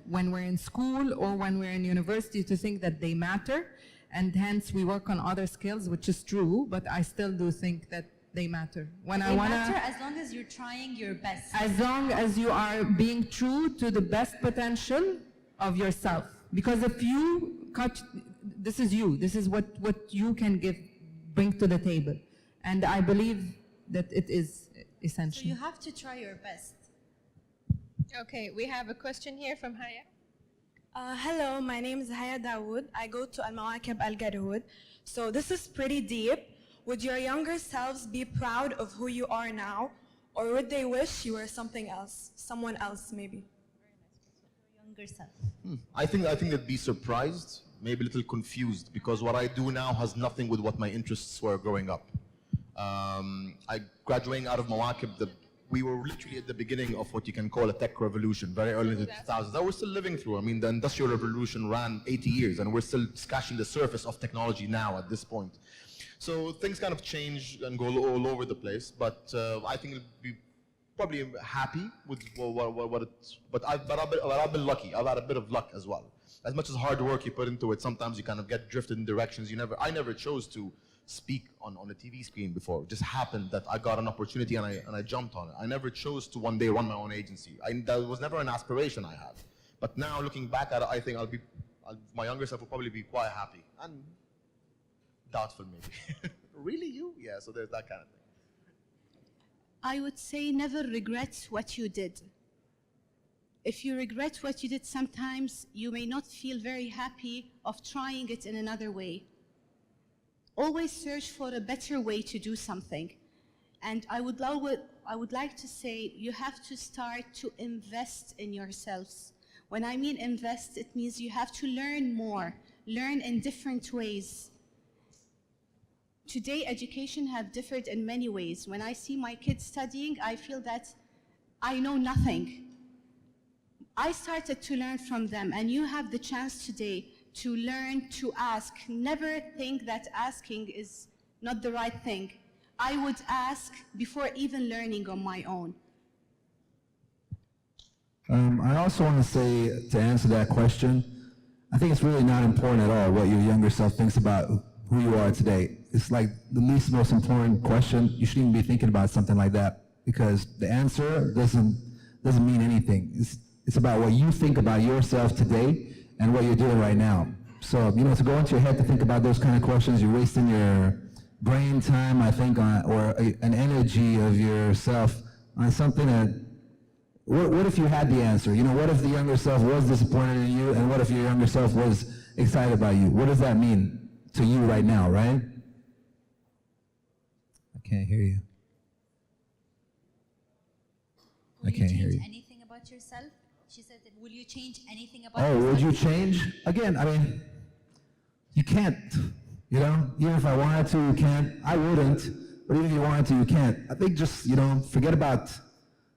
when we're in school or when we're in university to think that they matter, and hence we work on other skills, which is true, but I still do think that they matter. When They matter as long as you're trying your best. As long as you are being true to the best potential of yourself. Because if you cut, this is you, this is what you can bring to the table. And I believe that it is essential. So you have to try your best. Okay, we have a question here from Haya. Hello, my name is Haya Dawood. I go to Al-Mawakib Al-Garhoud. So this is pretty deep. Would your younger selves be proud of who you are now, or would they wish you were something else, someone else maybe? Younger self. I think they'd be surprised, maybe a little confused, because what I do now has nothing with what my interests were growing up. I graduating out of Mawakib, we were literally at the beginning of what you can call a tech revolution, very early in the 2000s, that we're still living through. I mean, the Industrial Revolution ran 80 years, and we're still scratching the surface of technology now at this point. So things kind of change and go all over the place, but I think it'll be probably happy with what it's, but I've been lucky. I've had a bit of luck as well. As much as hard work you put into it, sometimes you kind of get drifted in directions I never chose to speak on a TV screen before. It just happened that I got an opportunity and I jumped on it. I never chose to one day run my own agency. That was never an aspiration I had. But now looking back at it, I think my younger self will probably be quite happy and doubtful maybe. Really, you? Yeah, so there's that kind of thing. I would say never regret what you did. If you regret what you did, sometimes you may not feel very happy of trying it in another way. Always search for a better way to do something. And I would like to say you have to start to invest in yourselves. When I mean invest, it means you have to learn more, learn in different ways. Today, education have differed in many ways. When I see my kids studying, I feel that I know nothing. I started to learn from them, and you have the chance today to learn to ask. Never think that asking is not the right thing. I would ask before even learning on my own. I also want to say, to answer that question, I think it's really not important at all what your younger self thinks about who you are today. It's like the least most important question. You shouldn't even be thinking about something like that, because the answer doesn't mean anything. It's about what you think about yourself today and what you're doing right now. So, to go into your head to think about those kind of questions, you're wasting your brain time, I think, or an energy of yourself on something that, what if you had the answer? What if the younger self was disappointed in you, and what if your younger self was excited about you? What does that mean to you right now, right? I can't hear you. I can't hear you. Anything about yourself? She said that, will you change anything about yourself? Oh, would you change? Again, I mean, you can't, Even if I wanted to, you can't. I wouldn't, but even if you wanted to, you can't. I think just, forget about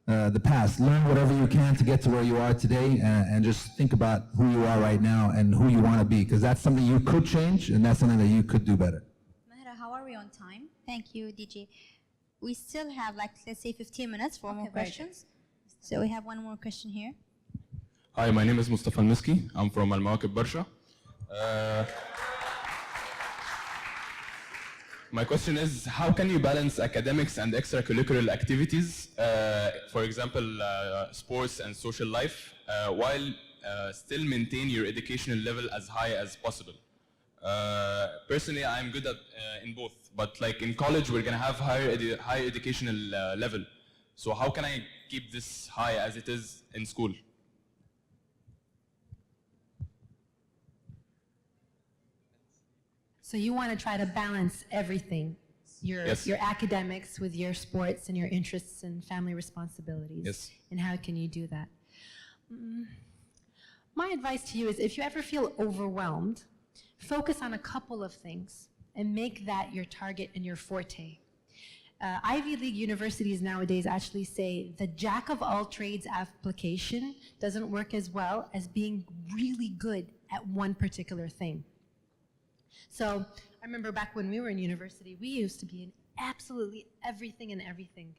the past. Learn whatever you can to get to where you are today, and just think about who you are right now and who you want to be, because that's something you could change, and that's something that you could do better. Mahra, how are we on time? Thank you, DJ. We still have, let's say 15 minutes for more questions. So we have one more question here. Hi, my name is Mustafa Al-Miski. I'm from Al-Mawakib Barsha. My question is, how can you balance academics and extracurricular activities, for example, sports and social life, while still maintain your educational level as high as possible? Personally, I'm good at in both, but in college, we're gonna have high educational level. So how can I keep this high as it is in school? So you want to try to balance everything, your academics with your sports and your interests and family responsibilities. Yes. And how can you do that? My advice to you is, if you ever feel overwhelmed, focus on a couple of things and make that your target and your forte. Ivy League universities nowadays actually say the jack of all trades application doesn't work as well as being really good at one particular thing. So I remember back when we were in university, we used to be in absolutely everything and everything.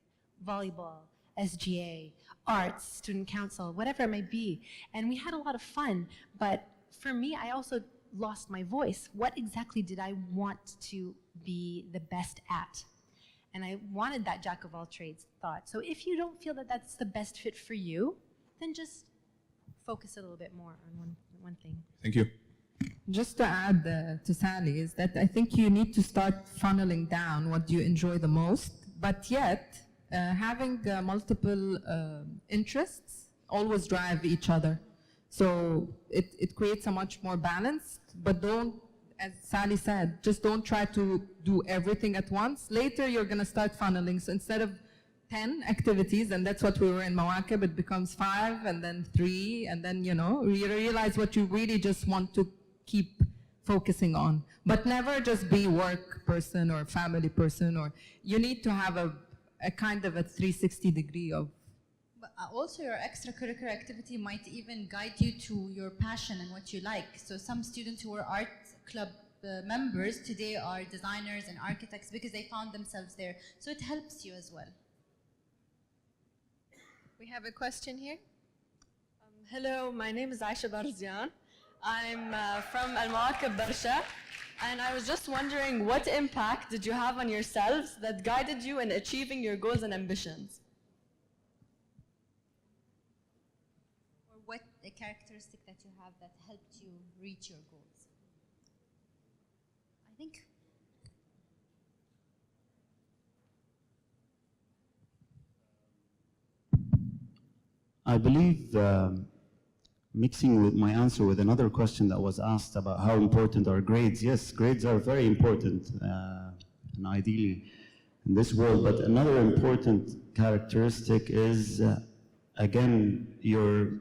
Volleyball, SGA, arts, student council, whatever it may be. And we had a lot of fun, but for me, I also lost my voice. What exactly did I want to be the best at? And I wanted that jack of all trades thought. So if you don't feel that that's the best fit for you, then just focus a little bit more on one thing. Thank you. Just to add to Sally, is that I think you need to start funneling down what you enjoy the most, but yet having multiple interests always drive each other. So it creates a much more balanced, but don't, as Sally said, just don't try to do everything at once. Later, you're going to start funneling. So instead of 10 activities, and that's what we were in Mawakib, it becomes 5, and then 3, and then, you know, you realize what you really just want to keep focusing on. But never just be work person or family person, or you need to have a kind of a 360 degree of. But also your extracurricular activity might even guide you to your passion and what you like. So some students who were art club members today are designers and architects because they found themselves there. So it helps you as well. We have a question here. Hello, my name is Aisha Barzian. I'm from Al-Mawakib Barsha, and I was just wondering, what impact did you have on yourselves that guided you in achieving your goals and ambitions? Or what a characteristic that you have that helped you reach your goals? I think I believe mixing with my answer with another question that was asked about how important are grades. Yes, grades are very important, and ideally in this world, but another important characteristic is, again, your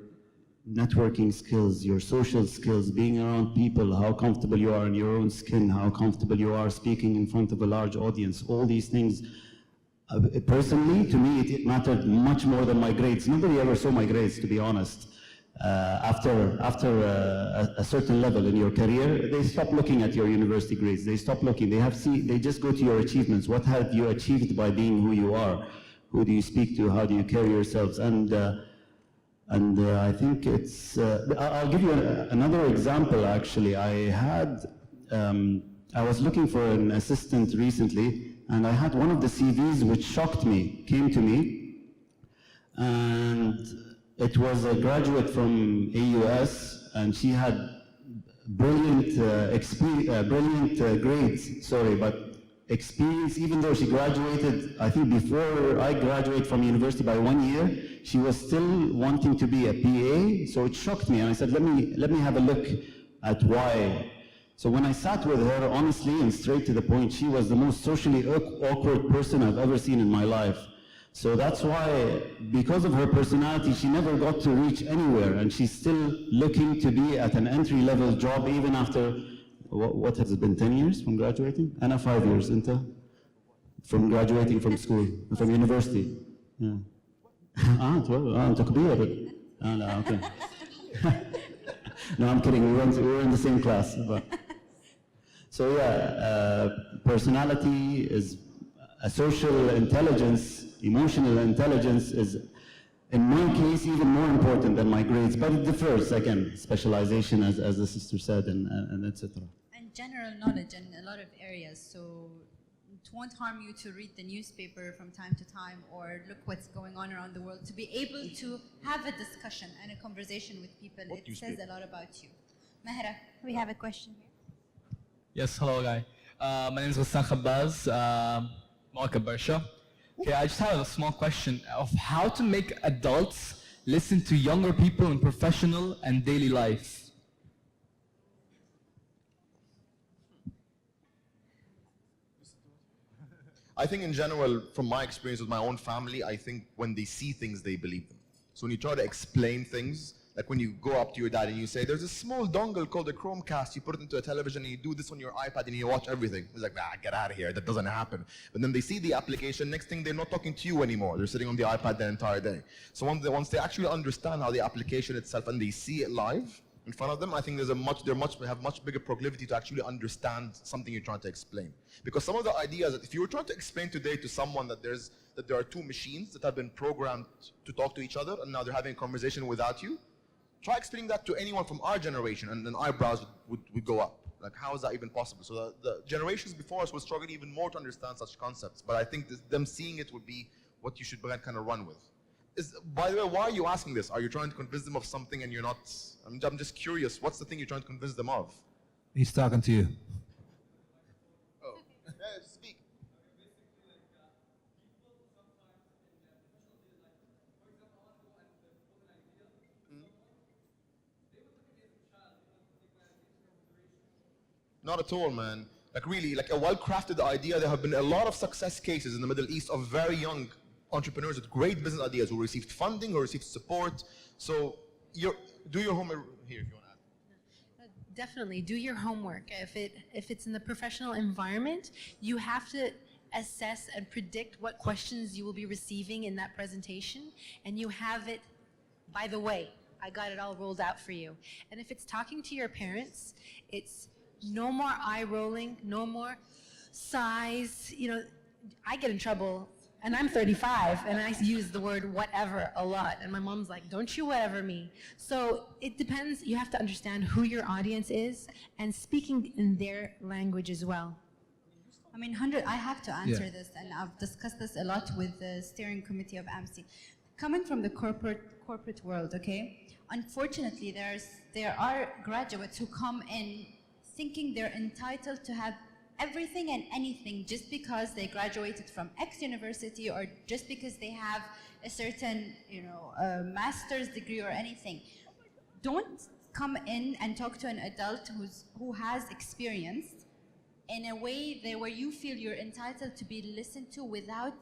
networking skills, your social skills, being around people, how comfortable you are in your own skin, how comfortable you are speaking in front of a large audience, all these things. Personally, to me, it mattered much more than my grades. Nobody ever saw my grades, to be honest. After a certain level in your career, they stop looking at your university grades. They stop looking. They just go to your achievements. What have you achieved by being who you are? Who do you speak to? How do you carry yourselves? And I think it's. I'll give you another example. Actually, I was looking for an assistant recently. And I had one of the CVs which shocked me, came to me, and it was a graduate from AUS, and she had brilliant grades, but experience, even though she graduated, I think before I graduated from university by 1 year, she was still wanting to be a PA, so it shocked me, and I said, let me have a look at why. So when I sat with her, honestly and straight to the point, she was the most socially awkward person I've ever seen in my life. So that's why, because of her personality, she never got to reach anywhere, and she's still looking to be at an entry-level job even after, what has it been, 10 years from graduating? Anna, 5 years, into? From graduating from school, from university. Yeah. 12, أنت كبير. No, okay. No, I'm kidding, we were in the same class. But. So yeah, personality is a social intelligence, emotional intelligence is, in my case, even more important than my grades, but it differs, again, specialization, as the sister said, and etc. And general knowledge in a lot of areas, so it won't harm you to read the newspaper from time to time or look what's going on around the world. To be able to have a discussion and a conversation with people, it says a lot about you. Mahra, we have a question here. Yes, hello, guy. My name is Ghassan Khabbaz, Mawakib Barsha. Okay, I just have a small question of how to make adults listen to younger people in professional and daily life. I think in general, from my experience with my own family, I think when they see things, they believe them. So when you try to explain things, like when you go up to your dad and you say, there's a small dongle called a Chromecast, you put it into a television and you do this on your iPad and you watch everything. He's like, nah, get out of here, that doesn't happen. But then they see the application, next thing they're not talking to you anymore. They're sitting on the iPad the entire day. So once they actually understand how the application itself and they see it live in front of them, I think they have much bigger proclivity to actually understand something you're trying to explain. Because some of the ideas that if you were trying to explain today to someone that there are two machines that have been programmed to talk to each other and now they're having a conversation without you, try explaining that to anyone from our generation and then eyebrows would go up. Like, how is that even possible? So the generations before us would struggle even more to understand such concepts. But I think them seeing it would be what you should kind of run with. By the way, why are you asking this? Are you trying to convince them of something and you're not? I'm just curious. What's the thing you're trying to convince them of? He's talking to you. Oh, yeah, speak. Not at all, man. Like really, like a well-crafted idea. There have been a lot of success cases in the Middle East of very young entrepreneurs with great business ideas who received funding or received support. So do your homework here if you want to add. Definitely do your homework. If it's in the professional environment, you have to assess and predict what questions you will be receiving in that presentation, and you have it, by the way, I got it all rolled out for you. And if it's talking to your parents, it's no more eye rolling, no more sighs. You know, I get in trouble, and I'm 35, and I use the word whatever a lot, and my mom's like, don't you whatever me. So it depends. You have to understand who your audience is and speaking in their language as well. I mean, I have to answer Yeah. this, and I've discussed this a lot with the steering committee of Amsi. Coming from the corporate world, okay? Unfortunately, there are graduates who come in thinking they're entitled to have everything and anything just because they graduated from X university or just because they have a certain, master's degree or anything. Don't come in and talk to an adult who has experience in a way where you feel you're entitled to be listened to without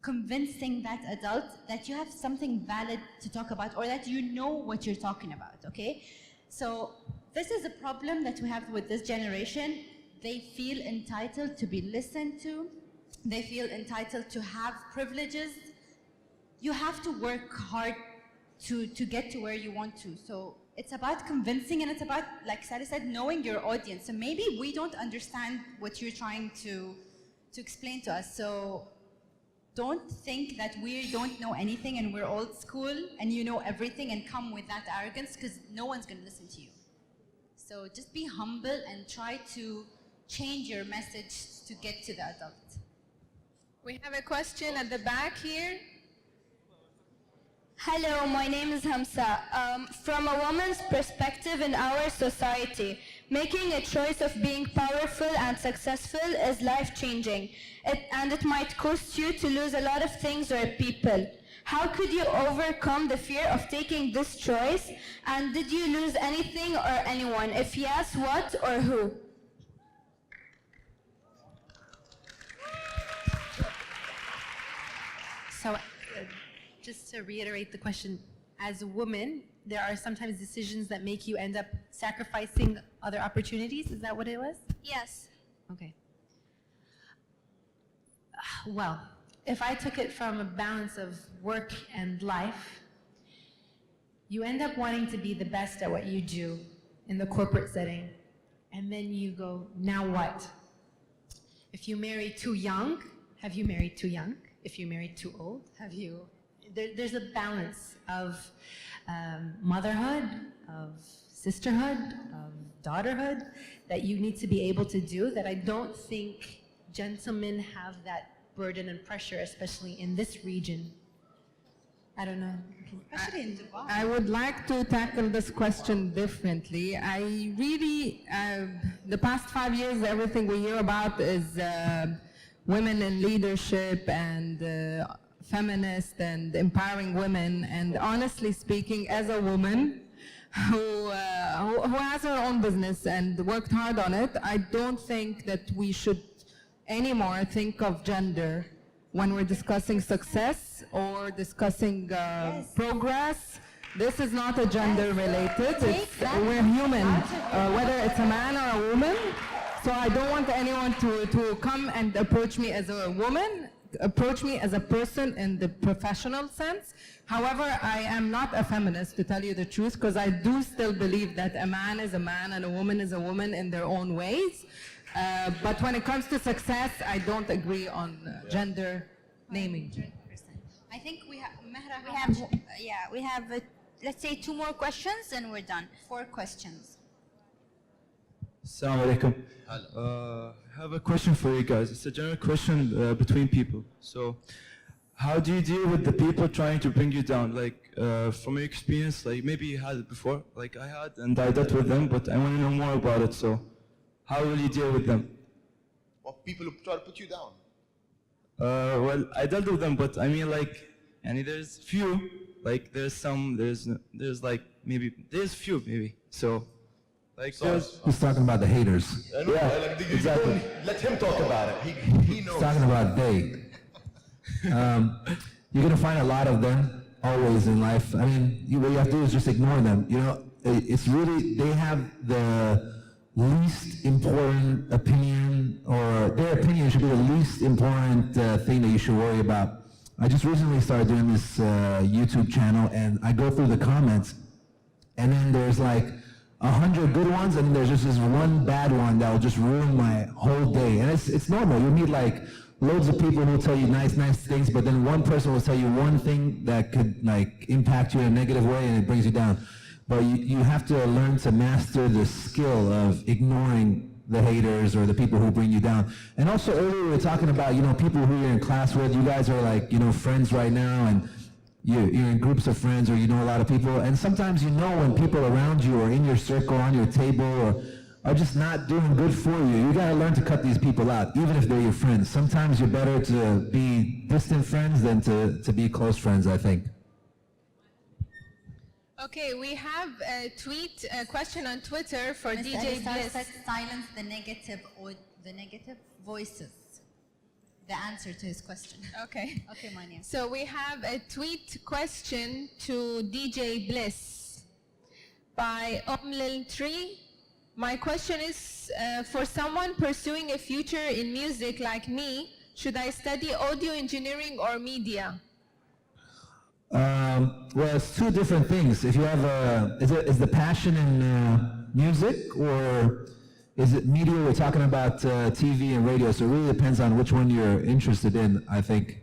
convincing that adult that you have something valid to talk about or that you know what you're talking about, okay? So this is a problem that we have with this generation. They feel entitled to be listened to. They feel entitled to have privileges. You have to work hard to get to where you want to. So it's about convincing, and it's about, like Sally said, knowing your audience. So maybe we don't understand what you're trying to explain to us. So don't think that we don't know anything and we're old school and you know everything and come with that arrogance, because no one's going to listen to you. So just be humble and try to change your message to get to the adult. We have a question at the back here. Hello, my name is Hamsa. From a woman's perspective in our society, making a choice of being powerful and successful is life-changing, and it might cost you to lose a lot of things or people. How could you overcome the fear of taking this choice? And did you lose anything or anyone? If yes, what or who? So just to reiterate the question, as a woman, there are sometimes decisions that make you end up sacrificing other opportunities. Is that what it was? Yes. Okay. Well, if I took it from a balance of work and life, you end up wanting to be the best at what you do in the corporate setting. And then you go, now what? If you marry too young, have you married too young? If you married too old, have you? There's a balance of motherhood, of sisterhood, of daughterhood that you need to be able to do that I don't think gentlemen have that burden and pressure, especially in this region. I don't know. Especially in Dubai. I would like to tackle this question differently. I really, the past 5 years, everything we hear about is women in leadership and feminist and empowering women. And honestly speaking, as a woman who has her own business and worked hard on it, I don't think that we should anymore think of gender when we're discussing success or discussing progress. This is not a gender related. We're human, whether it's a man or a woman. So I don't want anyone to come and approach me as a woman, approach me as a person in the professional sense. However, I am not a feminist, to tell you the truth, because I do still believe that a man is a man and a woman is a woman in their own ways. But when it comes to success, I don't agree on gender naming. I think we have, We have, let's say 2 more questions and we're done. 4 questions. Assalamu alaikum. I have a question for you guys. It's a general question between people. So, how do you deal with the people trying to bring you down? Like, from your experience, like maybe you had it before, like I had, and I dealt with them, but I want to know more about it. So, how will you deal with them? Well, people who try to put you down. Well, I dealt with them, but I mean, like, and there's few, like there's some, there's like maybe there's few maybe. So, Like, He's talking about the haters. I know, like, exactly. Let him talk about it. He knows. He's talking about they. You're gonna find a lot of them always in life. I mean, what you have to do is just ignore them. You know, it's really, they have the least important opinion, or their opinion should be the least important thing that you should worry about. I just recently started doing this YouTube channel, and I go through the comments, and then there's like 100 good ones, and then there's just this one bad one that will just ruin my whole day. And it's normal. You meet like loads of people who will tell you nice things, but then one person will tell you one thing that could like impact you in a negative way, and it brings you down. But you have to learn to master the skill of ignoring the haters or the people who bring you down. And also earlier we were talking about, you know, people who you're in class with. You guys are like, you know, friends right now, and you're in groups of friends, or you know a lot of people. And sometimes you know when people around you or in your circle, on your table, or are just not doing good for you. You gotta learn to cut these people out, even if they're your friends. Sometimes you're better to be distant friends than to be close friends, I think. Okay, we have a question on Twitter for Mr. DJ Alistar Bliss. said silence the negative voices. The answer to his question. Okay. Okay, Mania. So we have a tweet question to DJ Bliss by Lil3. My question is, for someone pursuing a future in music like me, should I study audio engineering or media? Well, it's two different things. If you have is the passion in music, or is it media? We're talking about TV and radio, so it really depends on which one you're interested in, I think.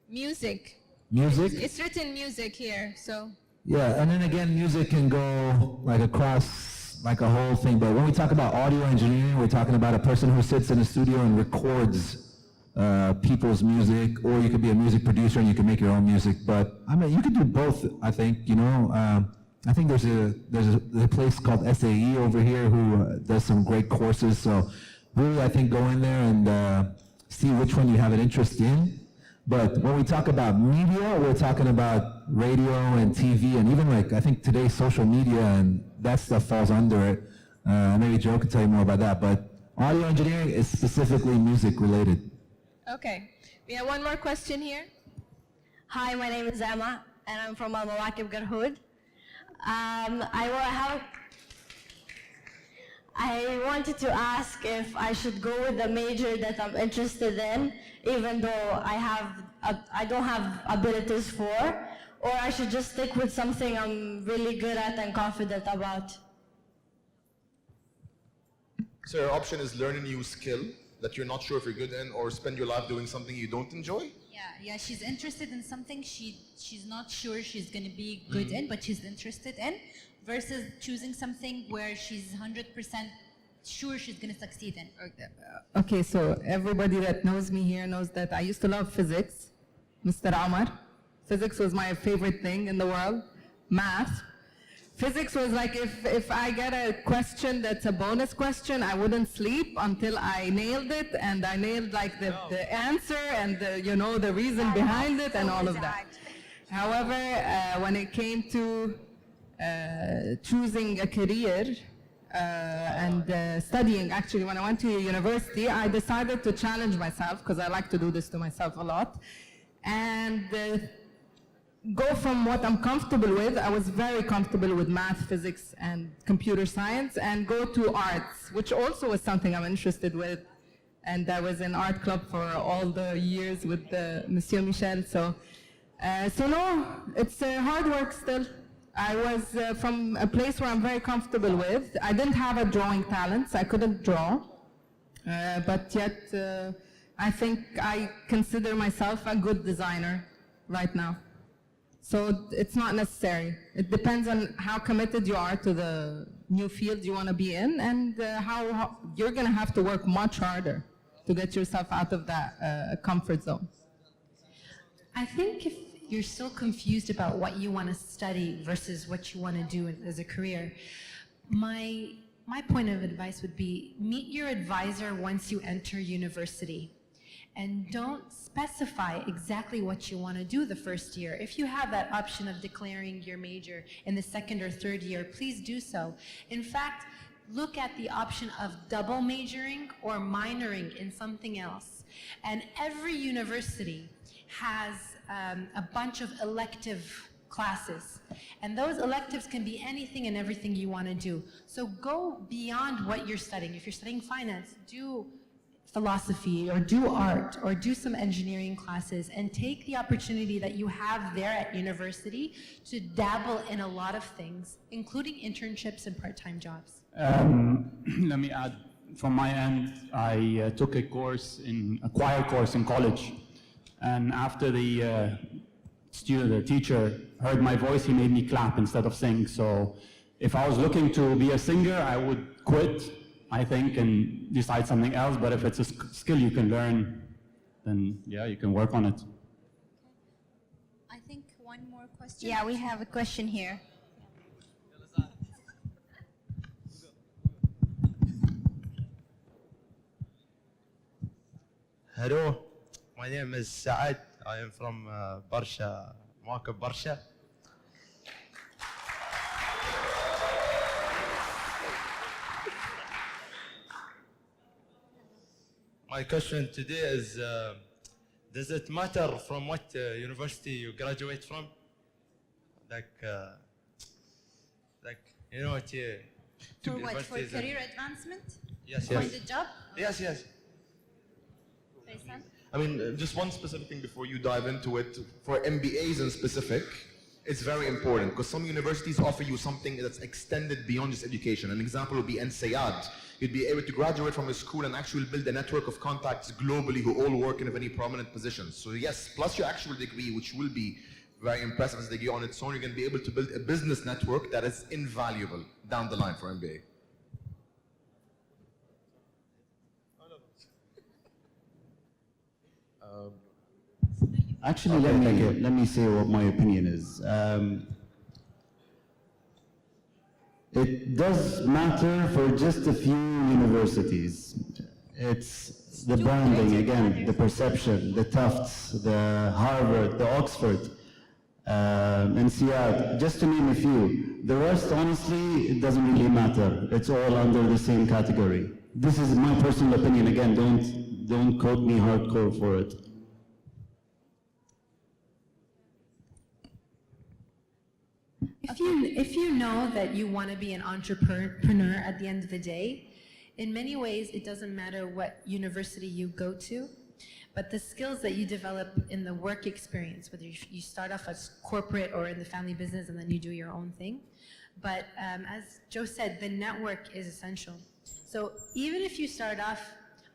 Music. Music? It's written music here, so. Yeah, and then again, music can go like across like a whole thing, but when we talk about audio engineering, we're talking about a person who sits in a studio and records people's music, or you could be a music producer and you can make your own music. But I mean, you could do both, I think, you know. I think there's a place called SAE over here who does some great courses. So really, I think go in there and see which one you have an interest in. But when we talk about media, we're talking about radio and TV, and even like, I think today social media and that stuff falls under it. Maybe Joe can tell you more about that, but audio engineering is specifically music related. Okay, we have one more question here. Hi, my name is Emma, and I'm from Al-Mawakib Garhoud. I wanted to ask if I should go with the major that I'm interested in, even though I don't have abilities for, or I should just stick with something I'm really good at and confident about. So your option is learn a new skill that you're not sure if you're good in, or spend your life doing something you don't enjoy? Yeah, she's interested in something she's not sure she's going to be good in, but she's interested in, versus choosing something where she's 100% sure she's going to succeed in. Okay, so everybody that knows me here knows that I used to love physics, Mr. Omar. Physics was my favorite thing in the world. Math. Physics was like, if I get a question that's a bonus question, I wouldn't sleep until I nailed it, and I nailed like the answer and the reason behind it and all of that. However, when it came to choosing a career and studying, actually when I went to university, I decided to challenge myself, because I like to do this to myself a lot, and go from what I'm comfortable with. I was very comfortable with math, physics, and computer science, and go to arts, which also was something I'm interested with. And I was in art club for all the years with Monsieur Michel. So no, it's hard work still. I was from a place where I'm very comfortable with. I didn't have a drawing talent, so I couldn't draw. But yet, I think I consider myself a good designer right now. So it's not necessary. It depends on how committed you are to the new field you want to be in, and how you're going to have to work much harder to get yourself out of that comfort zone. I think if you're still confused about what you want to study versus what you want to do as a career, my point of advice would be meet your advisor once you enter university. And don't specify exactly what you want to do the first year. If you have that option of declaring your major in the second or third year, please do so. In fact, look at the option of double majoring or minoring in something else. And every university has a bunch of elective classes. And those electives can be anything and everything you want to do. So go beyond what you're studying. If you're studying finance, do philosophy or do art or do some engineering classes and take the opportunity that you have there at university to dabble in a lot of things, including internships and part-time jobs. Let me add, from my end, I took a choir course in college. And after the teacher heard my voice, he made me clap instead of sing. So if I was looking to be a singer, I would quit, I think, and decide something else. But if it's a skill you can learn, then yeah, you can work on it. I think one more question. Yeah, we have a question here. Hello, my name is Saad. I am from Barsha, Mawakib Barsha. My question today is, does it matter from what university you graduate from? Like, you know what? For what? For career advancement? Yes, yes. yes. For the job? Yes, yes. Faisal? I mean, just one specific thing before you dive into it. For MBAs in specific, it's very important because some universities offer you something that's extended beyond just education. An example would be NSAID. You'd be able to graduate from a school and actually build a network of contacts globally who all work in very prominent positions. So yes, plus your actual degree, which will be very impressive as a degree on its own, you're going to be able to build a business network that is invaluable down the line for MBA. Actually, let me say what my opinion is. It does matter for just a few universities. It's the branding, again, the perception, the Tufts, the Harvard, the Oxford, NCR, just to name a few. The rest, honestly, it doesn't really matter. It's all under the same category. This is my personal opinion. Again, don't quote me hardcore for it. If you know that you want to be an entrepreneur at the end of the day, in many ways it doesn't matter what university you go to, but the skills that you develop in the work experience, whether you start off as corporate or in the family business and then you do your own thing. But as Joe said, the network is essential. So even if you start off,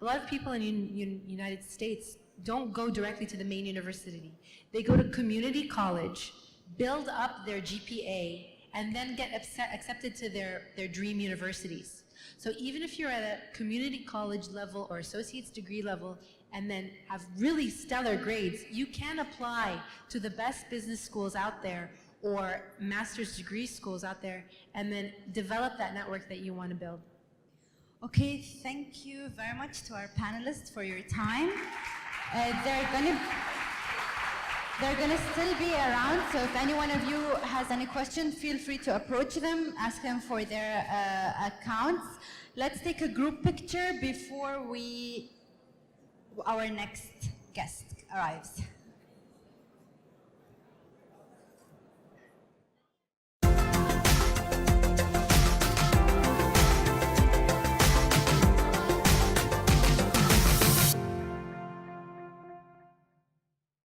a lot of people in United States don't go directly to the main university. They go to community college, build up their GPA, and then get accepted to their dream universities. So even if you're at a community college level or associate's degree level and then have really stellar grades, you can apply to the best business schools out there or master's degree schools out there and then develop that network that you want to build. Okay, thank you very much to our panelists for your time. They're gonna still be around, so if any one of you has any questions, feel free to approach them, ask them for their accounts. Let's take a group picture before our next guest arrives.